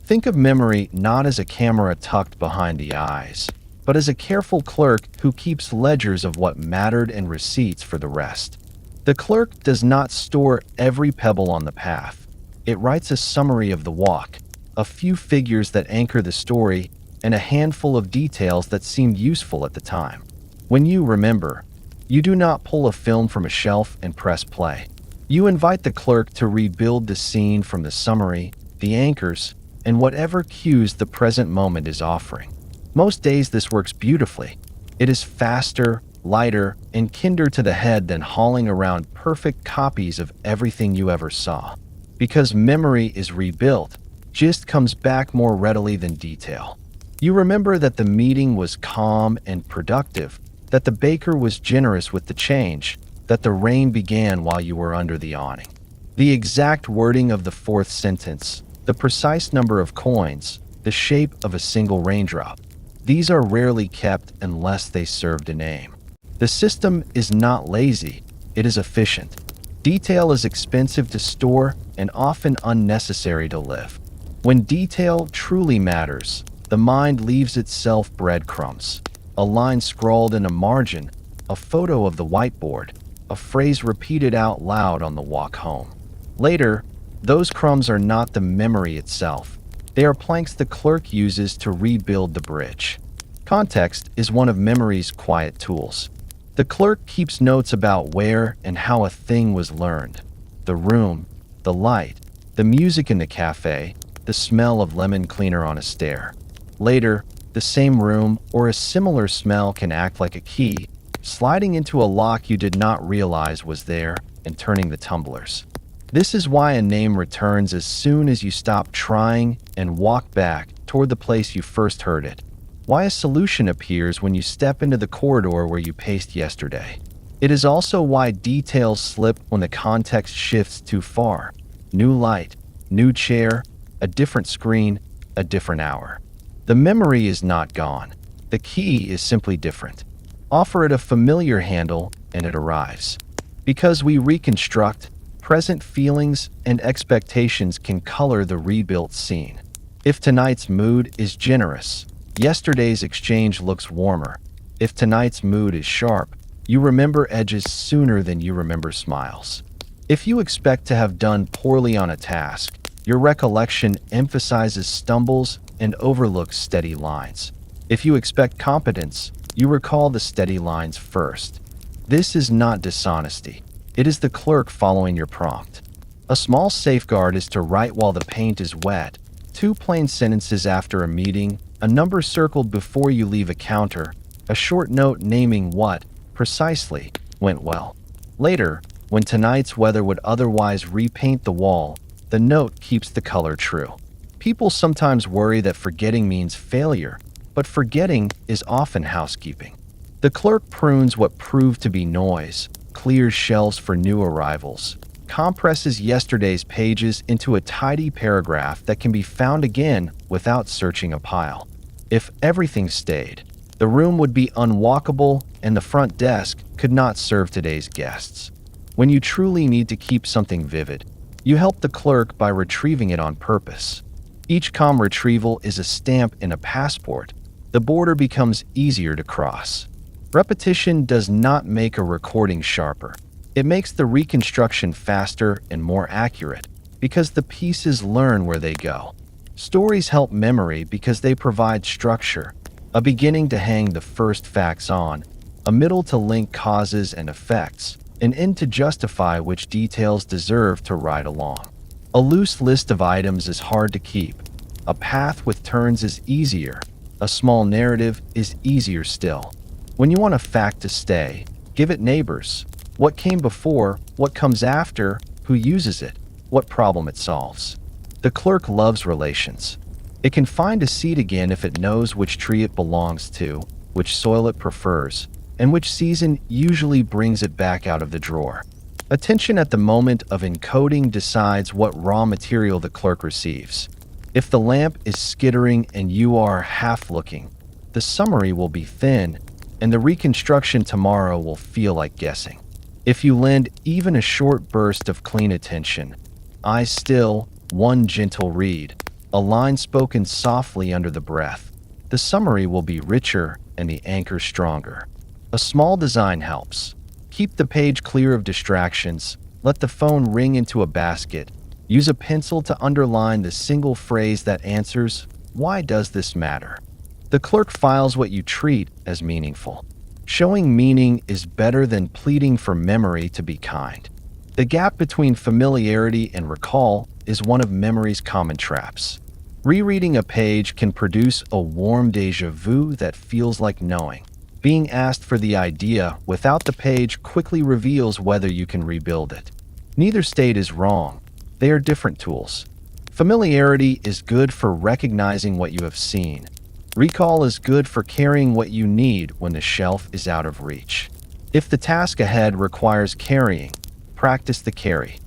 Think of memory not as a camera tucked behind the eyes, but as a careful clerk who keeps ledgers of what mattered and receipts for the rest. The clerk does not store every pebble on the path. It writes a summary of the walk, a few figures that anchor the story, and a handful of details that seemed useful at the time. When you remember, you do not pull a film from a shelf and press play. You invite the clerk to rebuild the scene from the summary, the anchors, and whatever cues the present moment is offering. Most days this works beautifully. It is faster, lighter, and kinder to the head than hauling around perfect copies of everything you ever saw. Because memory is rebuilt, gist comes back more readily than detail. You remember that the meeting was calm and productive, that the baker was generous with the change, that the rain began while you were under the awning. The exact wording of the fourth sentence, the precise number of coins, the shape of a single raindrop. These are rarely kept unless they served a name. The system is not lazy, it is efficient. Detail is expensive to store and often unnecessary to live. When detail truly matters, the mind leaves itself breadcrumbs. A line scrawled in a margin, a photo of the whiteboard, a phrase repeated out loud on the walk home. Later, those crumbs are not the memory itself. They are planks the clerk uses to rebuild the bridge. Context is one of memory's quiet tools. The clerk keeps notes about where and how a thing was learned. The room, the light, the music in the cafe, the smell of lemon cleaner on a stair. Later, the same room or a similar smell can act like a key, sliding into a lock you did not realize was there and turning the tumblers. This is why a name returns as soon as you stop trying and walk back toward the place you first heard it. Why a solution appears when you step into the corridor where you paced yesterday. It is also why details slip when the context shifts too far. New light, new chair, a different screen, a different hour. The memory is not gone. The key is simply different. Offer it a familiar handle and it arrives. Because we reconstruct, present feelings and expectations can color the rebuilt scene. If tonight's mood is generous, yesterday's exchange looks warmer. If tonight's mood is sharp, you remember edges sooner than you remember smiles. If you expect to have done poorly on a task, your recollection emphasizes stumbles and overlooks steady lines. If you expect competence, you recall the steady lines first. This is not dishonesty. It is the clerk following your prompt. A small safeguard is to write while the paint is wet, 2 plain sentences after a meeting, a number circled before you leave a counter, a short note naming what, precisely, went well. Later, when tonight's weather would otherwise repaint the wall, the note keeps the color true. People sometimes worry that forgetting means failure, but forgetting is often housekeeping. The clerk prunes what proved to be noise, clears shelves for new arrivals, compresses yesterday's pages into a tidy paragraph that can be found again without searching a pile. If everything stayed, the room would be unwalkable and the front desk could not serve today's guests. When you truly need to keep something vivid, you help the clerk by retrieving it on purpose. Each retrieval is a stamp in a passport. The border becomes easier to cross. Repetition does not make a recording sharper. It makes the reconstruction faster and more accurate because the pieces learn where they go. Stories help memory because they provide structure, a beginning to hang the first facts on, a middle to link causes and effects, an end to justify which details deserve to ride along. A loose list of items is hard to keep. A path with turns is easier. A small narrative is easier still. When you want a fact to stay, give it neighbors. What came before, what comes after, who uses it, what problem it solves. The clerk loves relations. It can find a seat again if it knows which tree it belongs to, which soil it prefers, and which season usually brings it back out of the drawer. Attention at the moment of encoding decides what raw material the clerk receives. If the lamp is skittering and you are half looking, the summary will be thin, and the reconstruction tomorrow will feel like guessing. If you lend even a short burst of clean attention, eyes still, one gentle read, a line spoken softly under the breath, the summary will be richer and the anchor stronger. A small design helps. Keep the page clear of distractions, let the phone ring into a basket, use a pencil to underline the single phrase that answers, "Why does this matter?" The clerk files what you treat as meaningful. Showing meaning is better than pleading for memory to be kind. The gap between familiarity and recall is one of memory's common traps. Rereading a page can produce a warm déjà vu that feels like knowing. Being asked for the idea without the page quickly reveals whether you can rebuild it. Neither state is wrong. They are different tools. Familiarity is good for recognizing what you have seen. Recall is good for carrying what you need when the shelf is out of reach. If the task ahead requires carrying, practice the carry.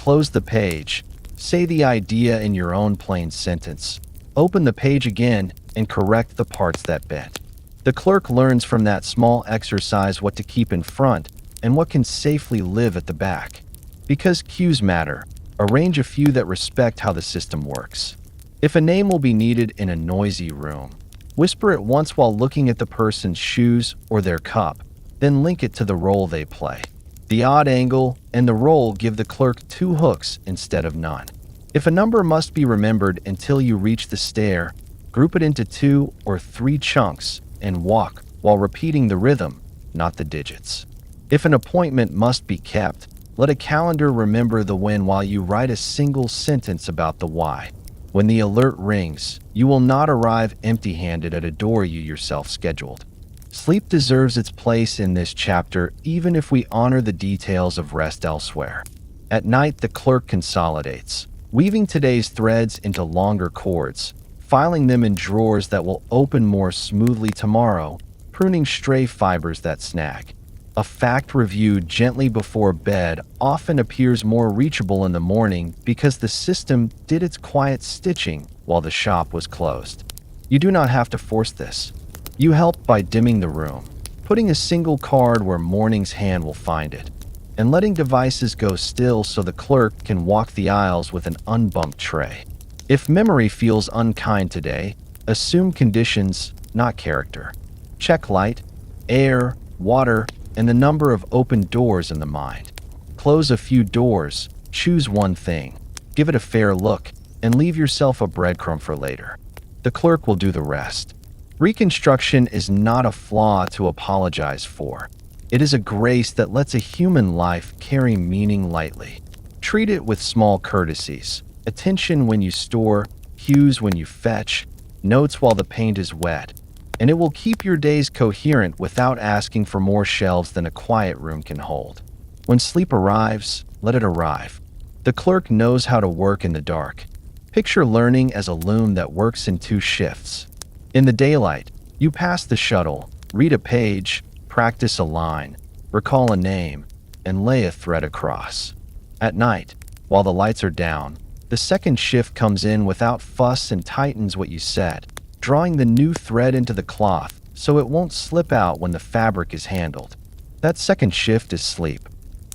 Close the page. Say the idea in your own plain sentence. Open the page again and correct the parts that bent. The clerk learns from that small exercise what to keep in front and what can safely live at the back. Because cues matter, arrange a few that respect how the system works. If a name will be needed in a noisy room, whisper it once while looking at the person's shoes or their cup, then link it to the role they play. The odd angle and the role give the clerk 2 hooks instead of none. If a number must be remembered until you reach the stair, group it into 2 or 3 chunks and walk while repeating the rhythm, not the digits. If an appointment must be kept, let a calendar remember the when while you write a single sentence about the why. When the alert rings, you will not arrive empty-handed at a door you yourself scheduled. Sleep deserves its place in this chapter even if we honor the details of rest elsewhere. At night, the clerk consolidates, weaving today's threads into longer cords, filing them in drawers that will open more smoothly tomorrow, pruning stray fibers that snag. A fact reviewed gently before bed often appears more reachable in the morning because the system did its quiet stitching while the shop was closed. You do not have to force this. You help by dimming the room, putting a single card where morning's hand will find it, and letting devices go still so the clerk can walk the aisles with an unbumped tray. If memory feels unkind today, assume conditions, not character. Check light, air, water, and the number of open doors in the mind. Close a few doors, choose one thing, give it a fair look, and leave yourself a breadcrumb for later. The clerk will do the rest. Reconstruction is not a flaw to apologize for. It is a grace that lets a human life carry meaning lightly. Treat it with small courtesies, attention when you store, cues when you fetch, notes while the paint is wet, and it will keep your days coherent without asking for more shelves than a quiet room can hold. When sleep arrives, let it arrive. The clerk knows how to work in the dark. Picture learning as a loom that works in 2 shifts. In the daylight, you pass the shuttle, read a page, practice a line, recall a name, and lay a thread across. At night, while the lights are down, the second shift comes in without fuss and tightens what you said, drawing the new thread into the cloth so it won't slip out when the fabric is handled. That second shift is sleep.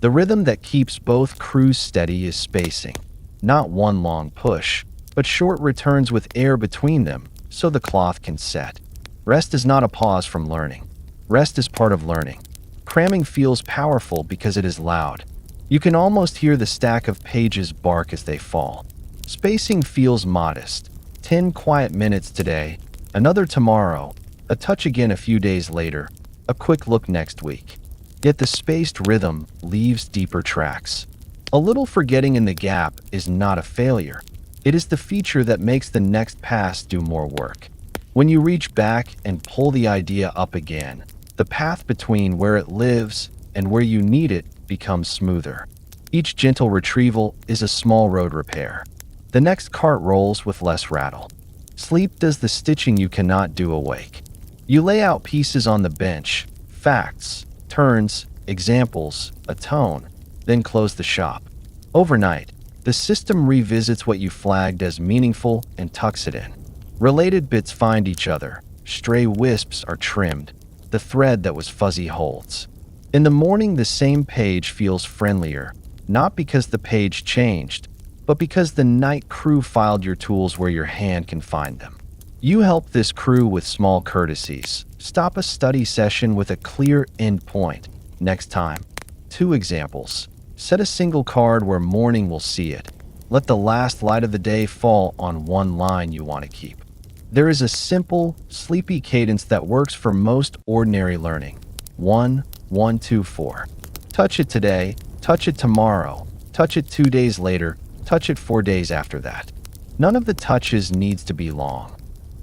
The rhythm that keeps both crews steady is spacing. Not one long push, but short returns with air between them so the cloth can set. Rest is not a pause from learning. Rest is part of learning. Cramming feels powerful because it is loud. You can almost hear the stack of pages bark as they fall. Spacing feels modest. 10 quiet minutes today, another tomorrow, a touch again a few days later, a quick look next week. Yet the spaced rhythm leaves deeper tracks. A little forgetting in the gap is not a failure. It is the feature that makes the next pass do more work. When you reach back and pull the idea up again, the path between where it lives and where you need it becomes smoother. Each gentle retrieval is a small road repair. The next cart rolls with less rattle. Sleep does the stitching you cannot do awake. You lay out pieces on the bench, facts, turns, examples, a tone, then close the shop. Overnight, the system revisits what you flagged as meaningful and tucks it in. Related bits find each other. Stray wisps are trimmed. The thread that was fuzzy holds. In the morning, the same page feels friendlier, not because the page changed, but because the night crew filed your tools where your hand can find them. You help this crew with small courtesies. Stop a study session with a clear end point. Next time. 2 examples. Set a single card where morning will see it. Let the last light of the day fall on one line you want to keep. There is a simple, sleepy cadence that works for most ordinary learning. 1, 1, 2, 4. Touch it today, touch it tomorrow, touch it 2 days later, touch it 4 days after that. None of the touches needs to be long.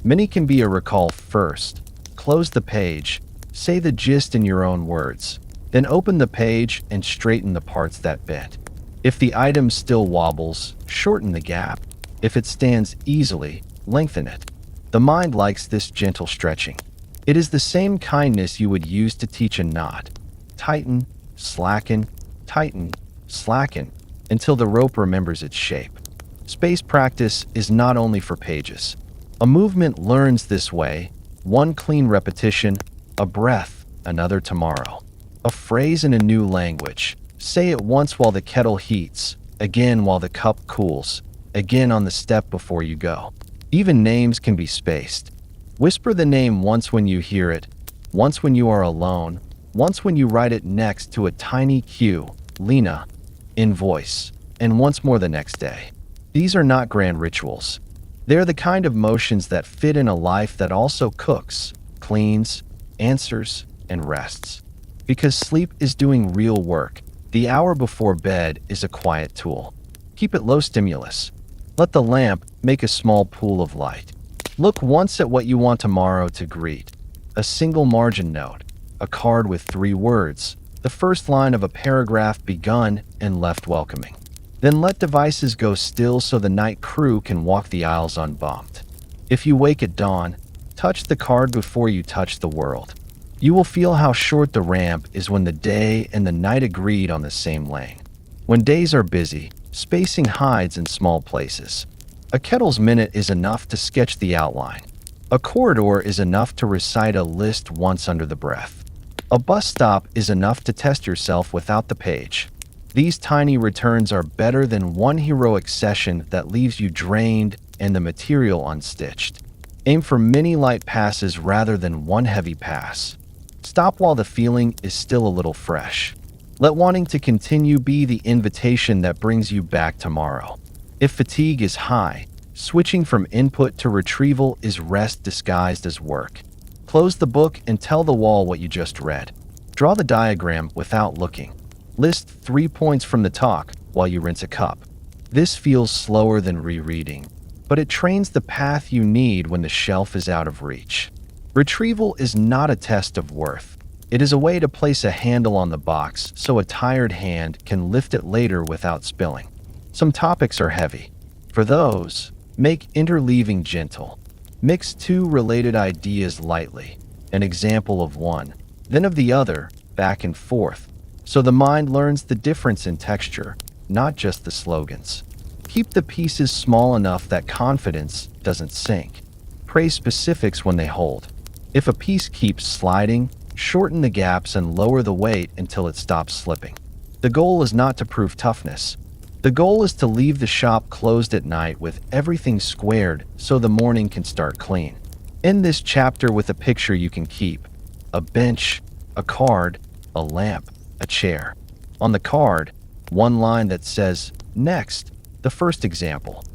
Many can be a recall first. Close the page, say the gist in your own words, then open the page and straighten the parts that bent. If the item still wobbles, shorten the gap. If it stands easily, lengthen it. The mind likes this gentle stretching. It is the same kindness you would use to teach a knot. Tighten, slacken, tighten, slacken. until the rope remembers its shape. Space practice is not only for pages. A movement learns this way: one clean repetition, a breath, another tomorrow. A phrase in a new language. Say it once while the kettle heats, again while the cup cools, again on the step before you go. Even names can be spaced. Whisper the name once when you hear it, once when you are alone, once when you write it next to a tiny cue, Lena, in voice, and once more the next day. These are not grand rituals. They're the kind of motions that fit in a life that also cooks, cleans, answers, and rests. Because sleep is doing real work, the hour before bed is a quiet tool. Keep it low stimulus. Let the lamp make a small pool of light. Look once at what you want tomorrow to greet. A single margin note, a card with 3 words, the first line of a paragraph begun and left welcoming. Then let devices go still so the night crew can walk the aisles unbumped. If you wake at dawn, touch the card before you touch the world. You will feel how short the ramp is when the day and the night agreed on the same lane. When days are busy, spacing hides in small places. A kettle's minute is enough to sketch the outline. A corridor is enough to recite a list once under the breath. A bus stop is enough to test yourself without the page. These tiny returns are better than one heroic session that leaves you drained and the material unstitched. Aim for many light passes rather than one heavy pass. Stop while the feeling is still a little fresh. Let wanting to continue be the invitation that brings you back tomorrow. If fatigue is high, switching from input to retrieval is rest disguised as work. Close the book and tell the wall what you just read. Draw the diagram without looking. List 3 points from the talk while you rinse a cup. This feels slower than rereading, but it trains the path you need when the shelf is out of reach. Retrieval is not a test of worth. It is a way to place a handle on the box so a tired hand can lift it later without spilling. Some topics are heavy. For those, make interleaving gentle. Mix 2 related ideas lightly, an example of one, then of the other, back and forth, so the mind learns the difference in texture, not just the slogans. Keep the pieces small enough that confidence doesn't sink. Praise specifics when they hold. If a piece keeps sliding, shorten the gaps and lower the weight until it stops slipping. The goal is not to prove toughness. The goal is to leave the shop closed at night with everything squared so the morning can start clean. End this chapter with a picture you can keep. A bench, a card, a lamp, a chair. On the card, one line that says, "Next," the first example.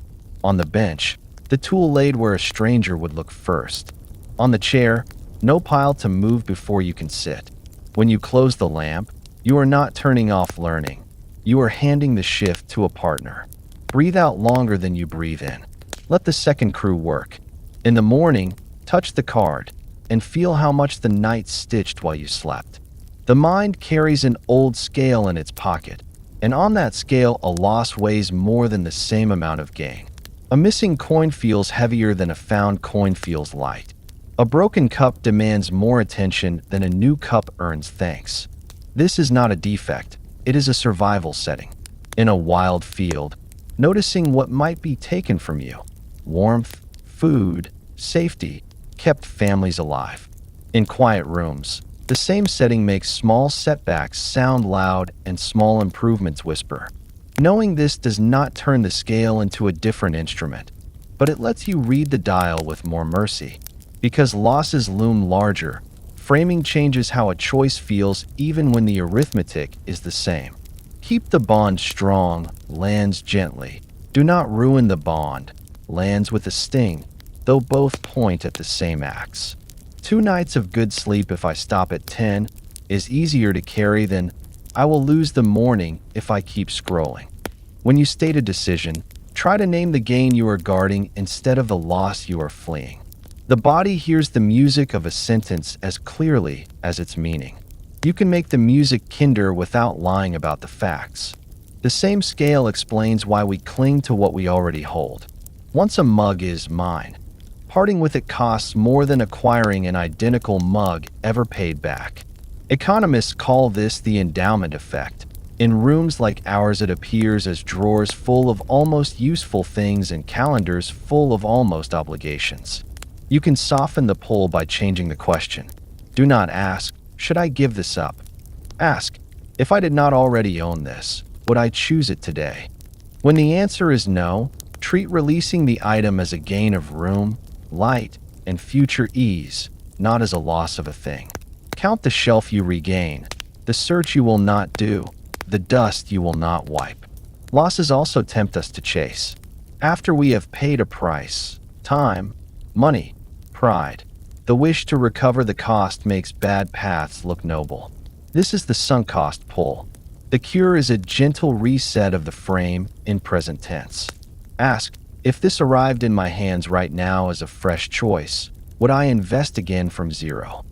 On the bench, the tool laid where a stranger would look first. On the chair, no pile to move before you can sit. When you close the lamp, you are not turning off learning. You are handing the shift to a partner. Breathe out longer than you breathe in. Let the second crew work. In the morning, touch the card and feel how much the night stitched while you slept. The mind carries an old scale in its pocket, and on that scale, a loss weighs more than the same amount of gain. A missing coin feels heavier than a found coin feels light. A broken cup demands more attention than a new cup earns thanks. This is not a defect, it is a survival setting. In a wild field, noticing what might be taken from you. Warmth, food, safety, kept families alive. In quiet rooms, the same setting makes small setbacks sound loud and small improvements whisper. Knowing this does not turn the scale into a different instrument, but it lets you read the dial with more mercy. Because losses loom larger, framing changes how a choice feels even when the arithmetic is the same. Keep the bond strong, lands gently. Do not ruin the bond, lands with a sting, though both point at the same axe. 2 nights of good sleep if I stop at 10 is easier to carry than I will lose the morning if I keep scrolling. When you state a decision, try to name the gain you are guarding instead of the loss you are fleeing. The body hears the music of a sentence as clearly as its meaning. You can make the music kinder without lying about the facts. The same scale explains why we cling to what we already hold. Once a mug is mine, parting with it costs more than acquiring an identical mug ever paid back. Economists call this the endowment effect. In rooms like ours, it appears as drawers full of almost useful things and calendars full of almost obligations. You can soften the pull by changing the question. Do not ask, should I give this up? Ask, if I did not already own this, would I choose it today? When the answer is no, treat releasing the item as a gain of room, light, and future ease, not as a loss of a thing. Count the shelf you regain, the search you will not do, the dust you will not wipe. Losses also tempt us to chase. After we have paid a price, time, money, pride, the wish to recover the cost makes bad paths look noble. This is the sunk cost pull. The cure is a gentle reset of the frame in present tense. Ask, if this arrived in my hands right now as a fresh choice, would I invest again from zero?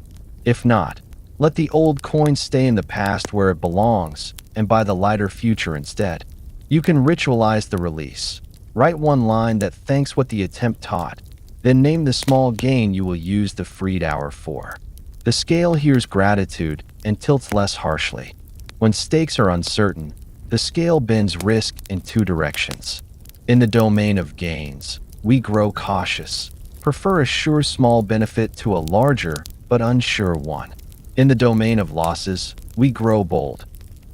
If not, let the old coin stay in the past where it belongs and buy the lighter future instead. You can ritualize the release. Write one line that thanks what the attempt taught, then name the small gain you will use the freed hour for. The scale hears gratitude and tilts less harshly. When stakes are uncertain, the scale bends risk in two directions. In the domain of gains, we grow cautious, prefer a sure small benefit to a larger but unsure one. In the domain of losses, we grow bold,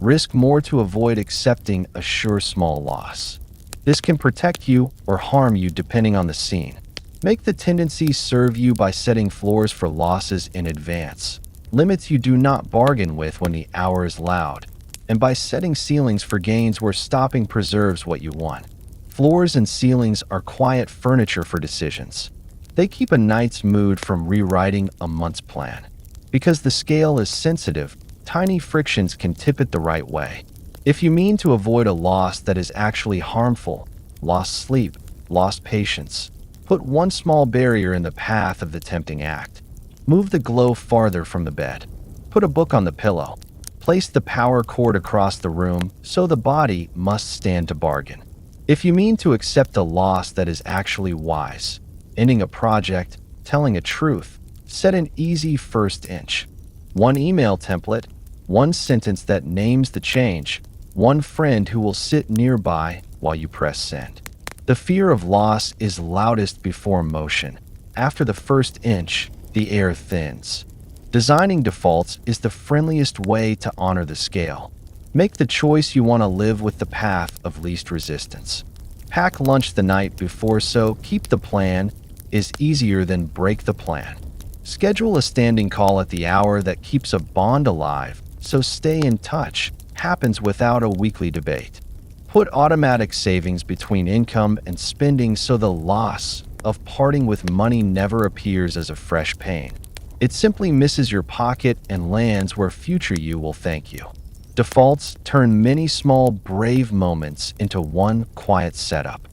risk more to avoid accepting a sure small loss. This can protect you or harm you depending on the scene. Make the tendencies serve you by setting floors for losses in advance, limits you do not bargain with when the hour is loud, and by setting ceilings for gains where stopping preserves what you want. Floors and ceilings are quiet furniture for decisions. They keep a night's mood from rewriting a month's plan. Because the scale is sensitive, tiny frictions can tip it the right way. If you mean to avoid a loss that is actually harmful, lost sleep, lost patience, put one small barrier in the path of the tempting act. Move the glow farther from the bed. Put a book on the pillow. Place the power cord across the room so the body must stand to bargain. If you mean to accept a loss that is actually wise, ending a project, telling a truth, set an easy first inch. One email template, one sentence that names the change, one friend who will sit nearby while you press send. The fear of loss is loudest before motion. After the first inch, the air thins. Designing defaults is the friendliest way to honor the scale. Make the choice you want to live with the path of least resistance. Pack lunch the night before so keep the plan is easier than break the plan. Schedule a standing call at the hour that keeps a bond alive, so stay in touch happens without a weekly debate. Put automatic savings between income and spending so the loss of parting with money never appears as a fresh pain. It simply misses your pocket and lands where future you will thank you. Defaults turn many small, brave moments into one quiet setup.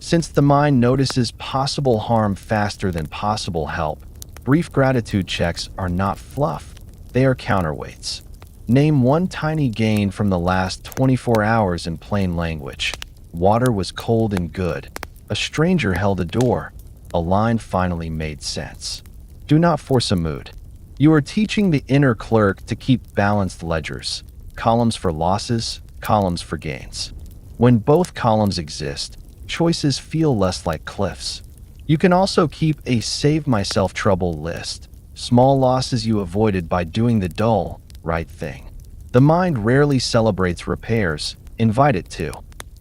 Since the mind notices possible harm faster than possible help, brief gratitude checks are not fluff, they are counterweights. Name one tiny gain from the last 24 hours in plain language. Water was cold and good. A stranger held a door. A line finally made sense. Do not force a mood. You are teaching the inner clerk to keep balanced ledgers. Columns for losses, columns for gains. When both columns exist, choices feel less like cliffs. You can also keep a save myself trouble list. Small losses you avoided by doing the dull, right thing. The mind rarely celebrates repairs. Invite it to.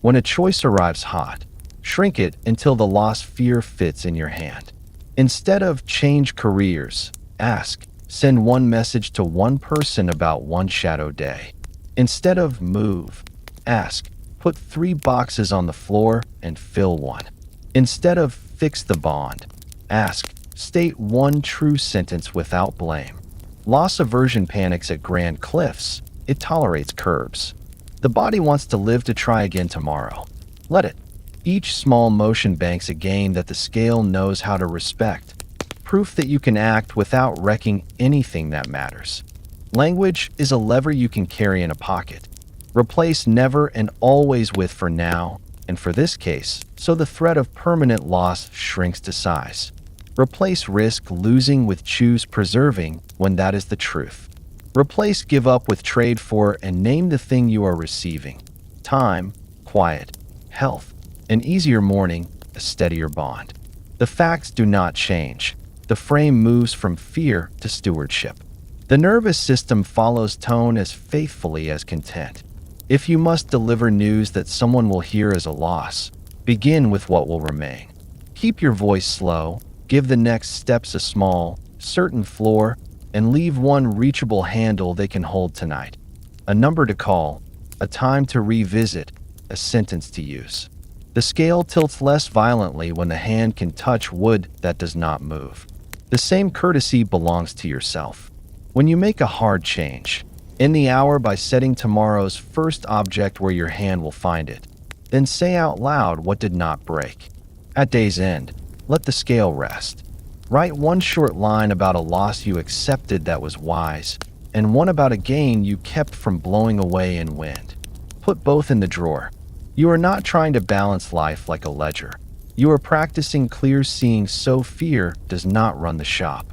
When a choice arrives hot, shrink it until the lost fear fits in your hand. Instead of change careers, ask, send one message to one person about one shadow day. Instead of move, ask, put 3 boxes on the floor and fill one. Instead of fix the bond, ask, state one true sentence without blame. Loss aversion panics at grand cliffs. It tolerates curbs. The body wants to live to try again tomorrow. Let it. Each small motion banks a gain that the scale knows how to respect. Proof that you can act without wrecking anything that matters. Language is a lever you can carry in a pocket. Replace never and always with for now, and for this case, so the threat of permanent loss shrinks to size. Replace risk losing with choose preserving when that is the truth. Replace give up with trade for and name the thing you are receiving. Time, quiet, health, an easier morning, a steadier bond. The facts do not change. The frame moves from fear to stewardship. The nervous system follows tone as faithfully as content. If you must deliver news that someone will hear as a loss, begin with what will remain. Keep your voice slow, give the next steps a small, certain floor, and leave one reachable handle they can hold tonight. A number to call, a time to revisit, a sentence to use. The scale tilts less violently when the hand can touch wood that does not move. The same courtesy belongs to yourself. When you make a hard change, end the hour by setting tomorrow's first object where your hand will find it. Then say out loud what did not break. At day's end, let the scale rest. Write one short line about a loss you accepted that was wise, and one about a gain you kept from blowing away in wind. Put both in the drawer. You are not trying to balance life like a ledger. You are practicing clear seeing so fear does not run the shop.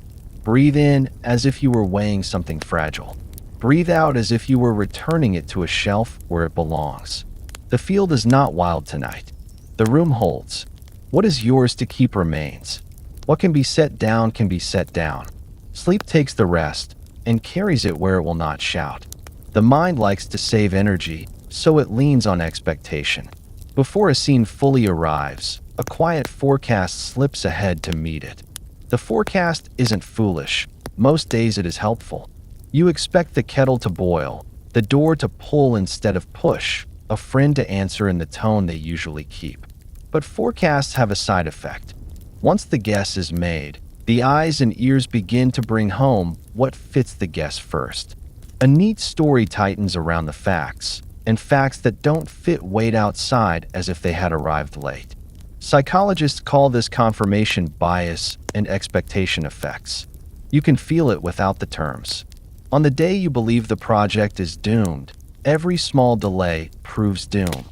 Breathe in as if you were weighing something fragile. Breathe out as if you were returning it to a shelf where it belongs. The field is not wild tonight. The room holds. What is yours to keep remains. What can be set down can be set down. Sleep takes the rest and carries it where it will not shout. The mind likes to save energy, so it leans on expectation. Before a scene fully arrives, a quiet forecast slips ahead to meet it. The forecast isn't foolish. Most days it is helpful. You expect the kettle to boil, the door to pull instead of push, a friend to answer in the tone they usually keep. But forecasts have a side effect. Once the guess is made, the eyes and ears begin to bring home what fits the guess first. A neat story tightens around the facts, and facts that don't fit wait outside as if they had arrived late. Psychologists call this confirmation bias and expectation effects. You can feel it without the terms. On the day you believe the project is doomed, every small delay proves doom.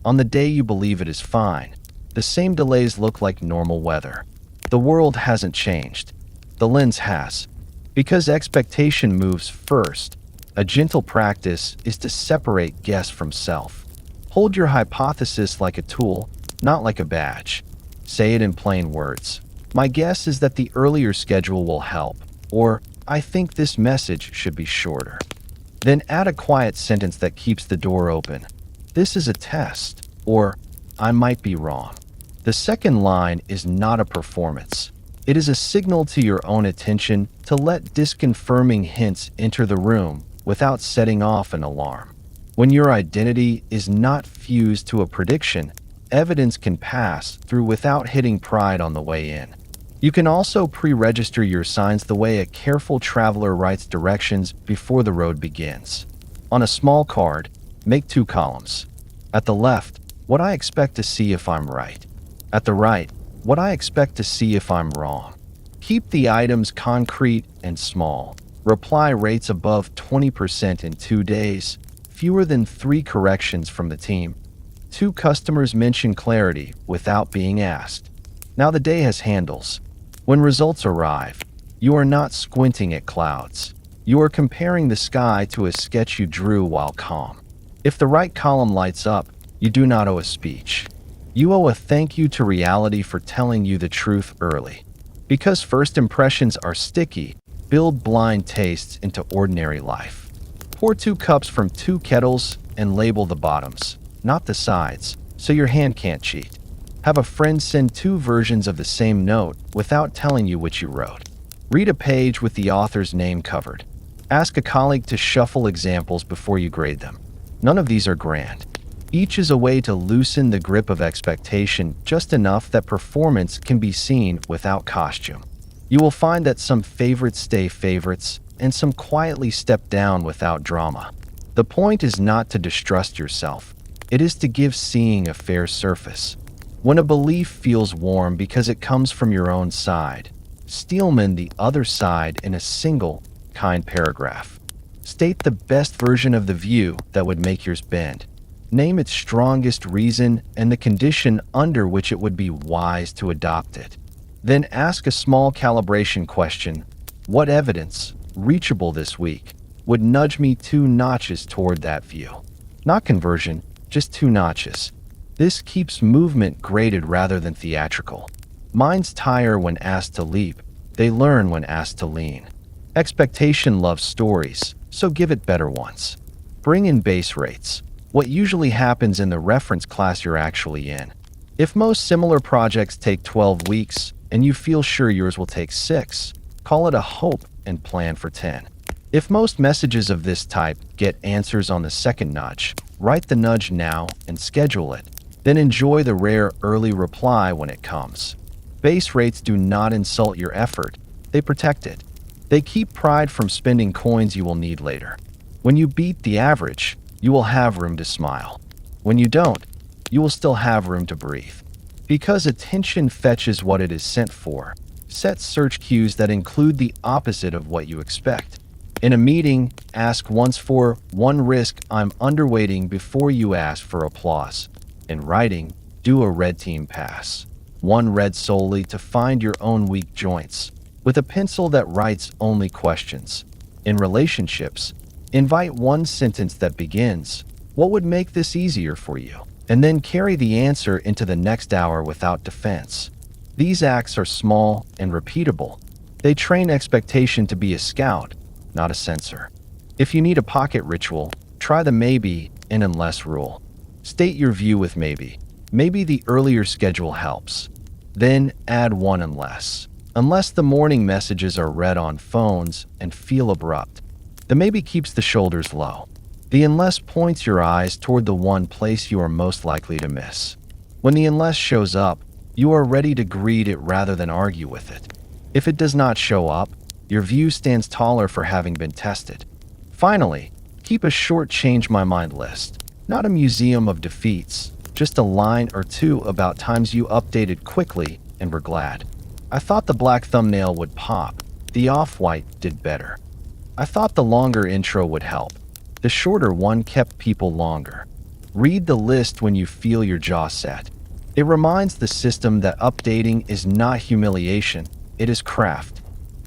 On the day you believe it is fine, the same delays look like normal weather. The world hasn't changed. The lens has. Because expectation moves first, a gentle practice is to separate guess from self. Hold your hypothesis like a tool, not like a badge. Say it in plain words. My guess is that the earlier schedule will help, or I think this message should be shorter. Then add a quiet sentence that keeps the door open. This is a test, or I might be wrong. The second line is not a performance. It is a signal to your own attention to let disconfirming hints enter the room without setting off an alarm. When your identity is not fused to a prediction, evidence can pass through without hitting pride on the way in. You can also pre-register your signs the way a careful traveler writes directions before the road begins. On a small card, make 2 columns. At the left, what I expect to see if I'm right. At the right, what I expect to see if I'm wrong. Keep the items concrete and small. Reply rates above 20% in 2 days, fewer than 3 corrections from the team. 2 customers mention clarity without being asked. Now the day has handles. When results arrive, you are not squinting at clouds. You are comparing the sky to a sketch you drew while calm. If the right column lights up, you do not owe a speech. You owe a thank you to reality for telling you the truth early. Because first impressions are sticky, build blind tastes into ordinary life. Pour 2 cups from 2 kettles and label the bottoms, not the sides, so your hand can't cheat. Have a friend send 2 versions of the same note without telling you which you wrote. Read a page with the author's name covered. Ask a colleague to shuffle examples before you grade them. None of these are grand. Each is a way to loosen the grip of expectation just enough that performance can be seen without costume. You will find that some favorites stay favorites and some quietly step down without drama. The point is not to distrust yourself. It is to give seeing a fair surface. When a belief feels warm because it comes from your own side, steelman the other side in a single, kind paragraph. State the best version of the view that would make yours bend. Name its strongest reason and the condition under which it would be wise to adopt it. Then ask a small calibration question. What evidence, reachable this week, would nudge me 2 notches toward that view. Not conversion, just 2 notches. This keeps movement graded rather than theatrical. Minds tire when asked to leap. They learn when asked to lean. Expectation loves stories, so give it better ones. Bring in base rates. What usually happens in the reference class you're actually in. If most similar projects take 12 weeks and you feel sure yours will take 6, call it a hope and plan for 10. If most messages of this type get answers on the second nudge, write the nudge now and schedule it. Then enjoy the rare early reply when it comes. Base rates do not insult your effort, they protect it. They keep pride from spending coins you will need later. When you beat the average, you will have room to smile. When you don't, you will still have room to breathe. Because attention fetches what it is sent for, set search cues that include the opposite of what you expect. In a meeting, ask once for one risk I'm underweighting before you ask for applause. In writing, do a red team pass. One read solely to find your own weak joints, with a pencil that writes only questions. In relationships, invite one sentence that begins, "What would make this easier for you?" and then carry the answer into the next hour without defense. These acts are small and repeatable. They train expectation to be a scout, not a censor. If you need a pocket ritual, try the maybe and unless rule. State your view with maybe. Maybe the earlier schedule helps. Then add one unless. Unless the morning messages are read on phones and feel abrupt. The maybe keeps the shoulders low. The unless points your eyes toward the one place you are most likely to miss. When the unless shows up, you are ready to greet it rather than argue with it. If it does not show up, your view stands taller for having been tested. Finally, keep a short change my mind list. Not a museum of defeats, just a line or two about times you updated quickly and were glad. I thought the black thumbnail would pop. The off-white did better. I thought the longer intro would help. The shorter one kept people longer. Read the list when you feel your jaw set. It reminds the system that updating is not humiliation, it is craft.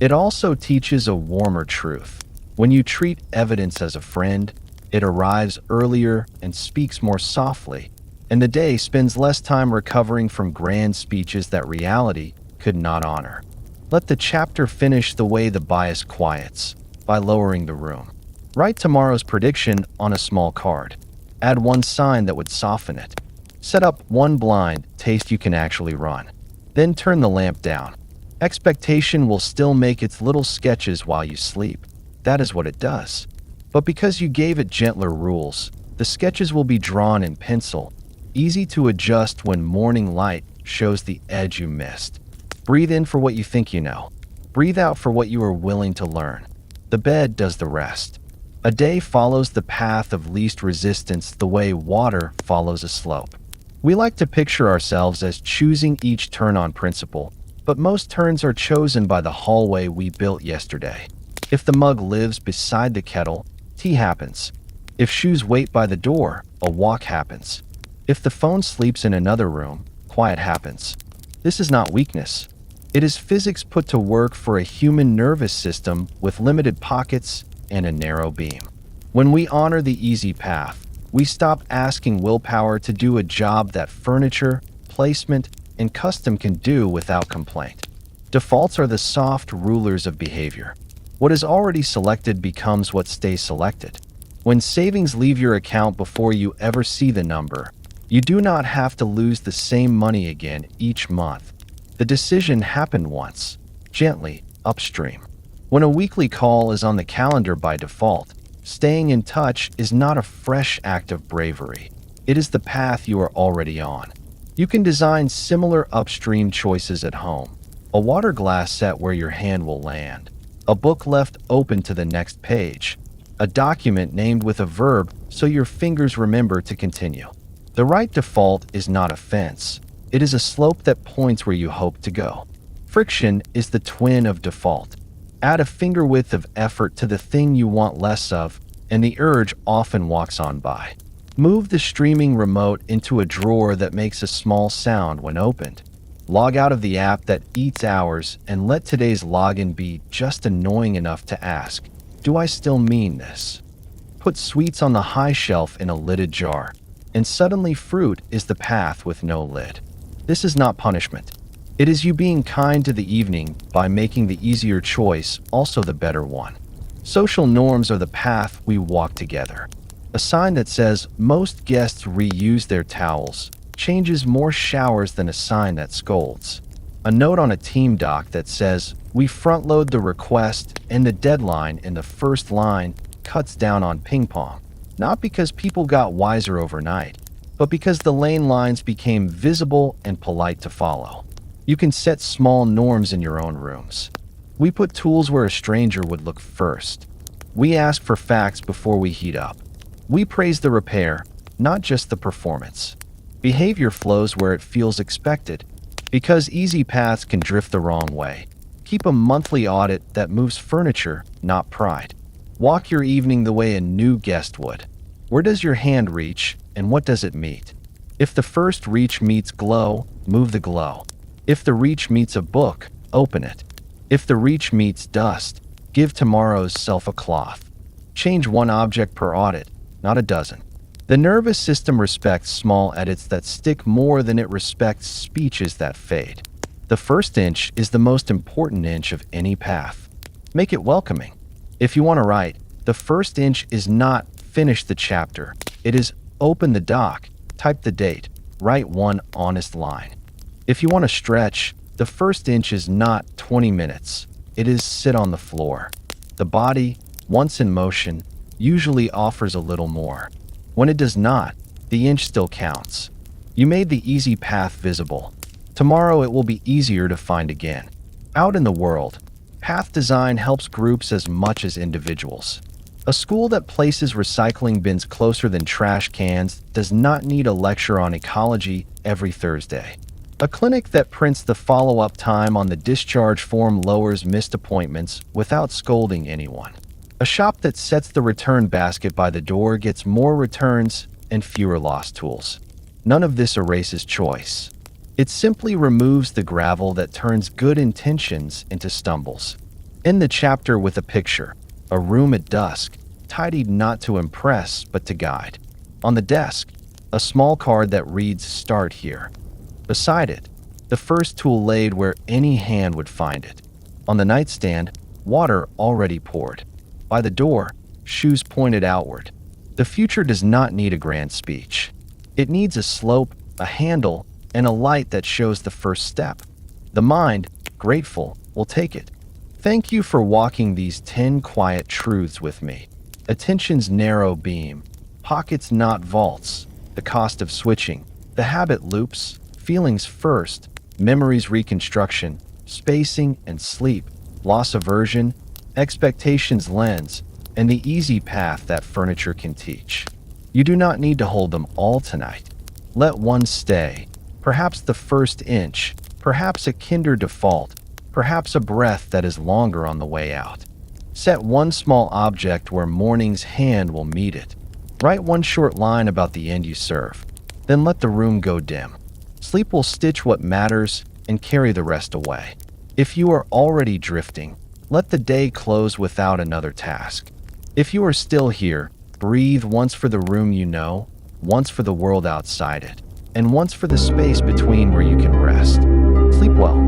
It also teaches a warmer truth. When you treat evidence as a friend, it arrives earlier and speaks more softly, and the day spends less time recovering from grand speeches that reality could not honor. Let the chapter finish the way the bias quiets, by lowering the room. Write tomorrow's prediction on a small card. Add one sign that would soften it. Set up one blind taste you can actually run. Then turn the lamp down. Expectation will still make its little sketches while you sleep. That is what it does. But because you gave it gentler rules, the sketches will be drawn in pencil, easy to adjust when morning light shows the edge you missed. Breathe in for what you think you know. Breathe out for what you are willing to learn. The bed does the rest. A day follows the path of least resistance the way water follows a slope. We like to picture ourselves as choosing each turn on principle, but most turns are chosen by the hallway we built yesterday. If the mug lives beside the kettle, tea happens. If shoes wait by the door, a walk happens. If the phone sleeps in another room, quiet happens. This is not weakness. It is physics put to work for a human nervous system with limited pockets and a narrow beam. When we honor the easy path, we stop asking willpower to do a job that furniture, placement, and custom can do without complaint. Defaults are the soft rulers of behavior. What is already selected becomes what stays selected. When savings leave your account before you ever see the number, you do not have to lose the same money again each month. The decision happened once, gently, upstream. When a weekly call is on the calendar by default, staying in touch is not a fresh act of bravery. It is the path you are already on. You can design similar upstream choices at home. A water glass set where your hand will land. A book left open to the next page. A document named with a verb so your fingers remember to continue. The right default is not a fence. It is a slope that points where you hope to go. Friction is the twin of default. Add a finger width of effort to the thing you want less of, and the urge often walks on by. Move the streaming remote into a drawer that makes a small sound when opened. Log out of the app that eats hours and let today's login be just annoying enough to ask. Do I still mean this? Put sweets on the high shelf in a lidded jar, and suddenly fruit is the path with no lid. This is not punishment. It is you being kind to the evening by making the easier choice also the better one. Social norms are the path we walk together. A sign that says most guests reuse their towels changes more showers than a sign that scolds. A note on a team doc that says we front load the request and the deadline in the first line cuts down on ping pong. Not because people got wiser overnight, but because the lane lines became visible and polite to follow. You can set small norms in your own rooms. We put tools where a stranger would look first. We ask for facts before we heat up. We praise the repair, not just the performance. Behavior flows where it feels expected, because easy paths can drift the wrong way. Keep a monthly audit that moves furniture, not pride. Walk your evening the way a new guest would. Where does your hand reach, and what does it meet? If the first reach meets glow, move the glow. If the reach meets a book, open it. If the reach meets dust, give tomorrow's self a cloth. Change one object per audit, not a dozen. The nervous system respects small edits that stick more than it respects speeches that fade. The first inch is the most important inch of any path. Make it welcoming. If you want to write, the first inch is not finish the chapter. It is open the doc, type the date, write one honest line. If you want to stretch, the first inch is not 20 minutes. It is sit on the floor. The body, once in motion, usually offers a little more. When it does not, the inch still counts. You made the easy path visible. Tomorrow it will be easier to find again. Out in the world, path design helps groups as much as individuals. A school that places recycling bins closer than trash cans does not need a lecture on ecology every Thursday. A clinic that prints the follow-up time on the discharge form lowers missed appointments without scolding anyone. A shop that sets the return basket by the door gets more returns and fewer lost tools. None of this erases choice. It simply removes the gravel that turns good intentions into stumbles. End the chapter with a picture. A room at dusk, tidied not to impress but to guide. On the desk, a small card that reads "Start here." Beside it, the first tool laid where any hand would find it. On the nightstand, water already poured. By the door, shoes pointed outward. The future does not need a grand speech. It needs a slope, a handle, and a light that shows the first step. The mind, grateful, will take it. Thank you for walking these 10 quiet truths with me. Attention's narrow beam, pockets not vaults, the cost of switching, the habit loops, feelings first, memories reconstruction, spacing and sleep, loss aversion, expectations lens, and the easy path that furniture can teach. You do not need to hold them all tonight. Let one stay, perhaps the first inch, perhaps a kinder default, perhaps a breath that is longer on the way out. Set one small object where morning's hand will meet it. Write one short line about the end you serve. Then let the room go dim. Sleep will stitch what matters and carry the rest away. If you are already drifting, let the day close without another task. If you are still here, breathe once for the room you know, once for the world outside it, and once for the space between where you can rest. Sleep well.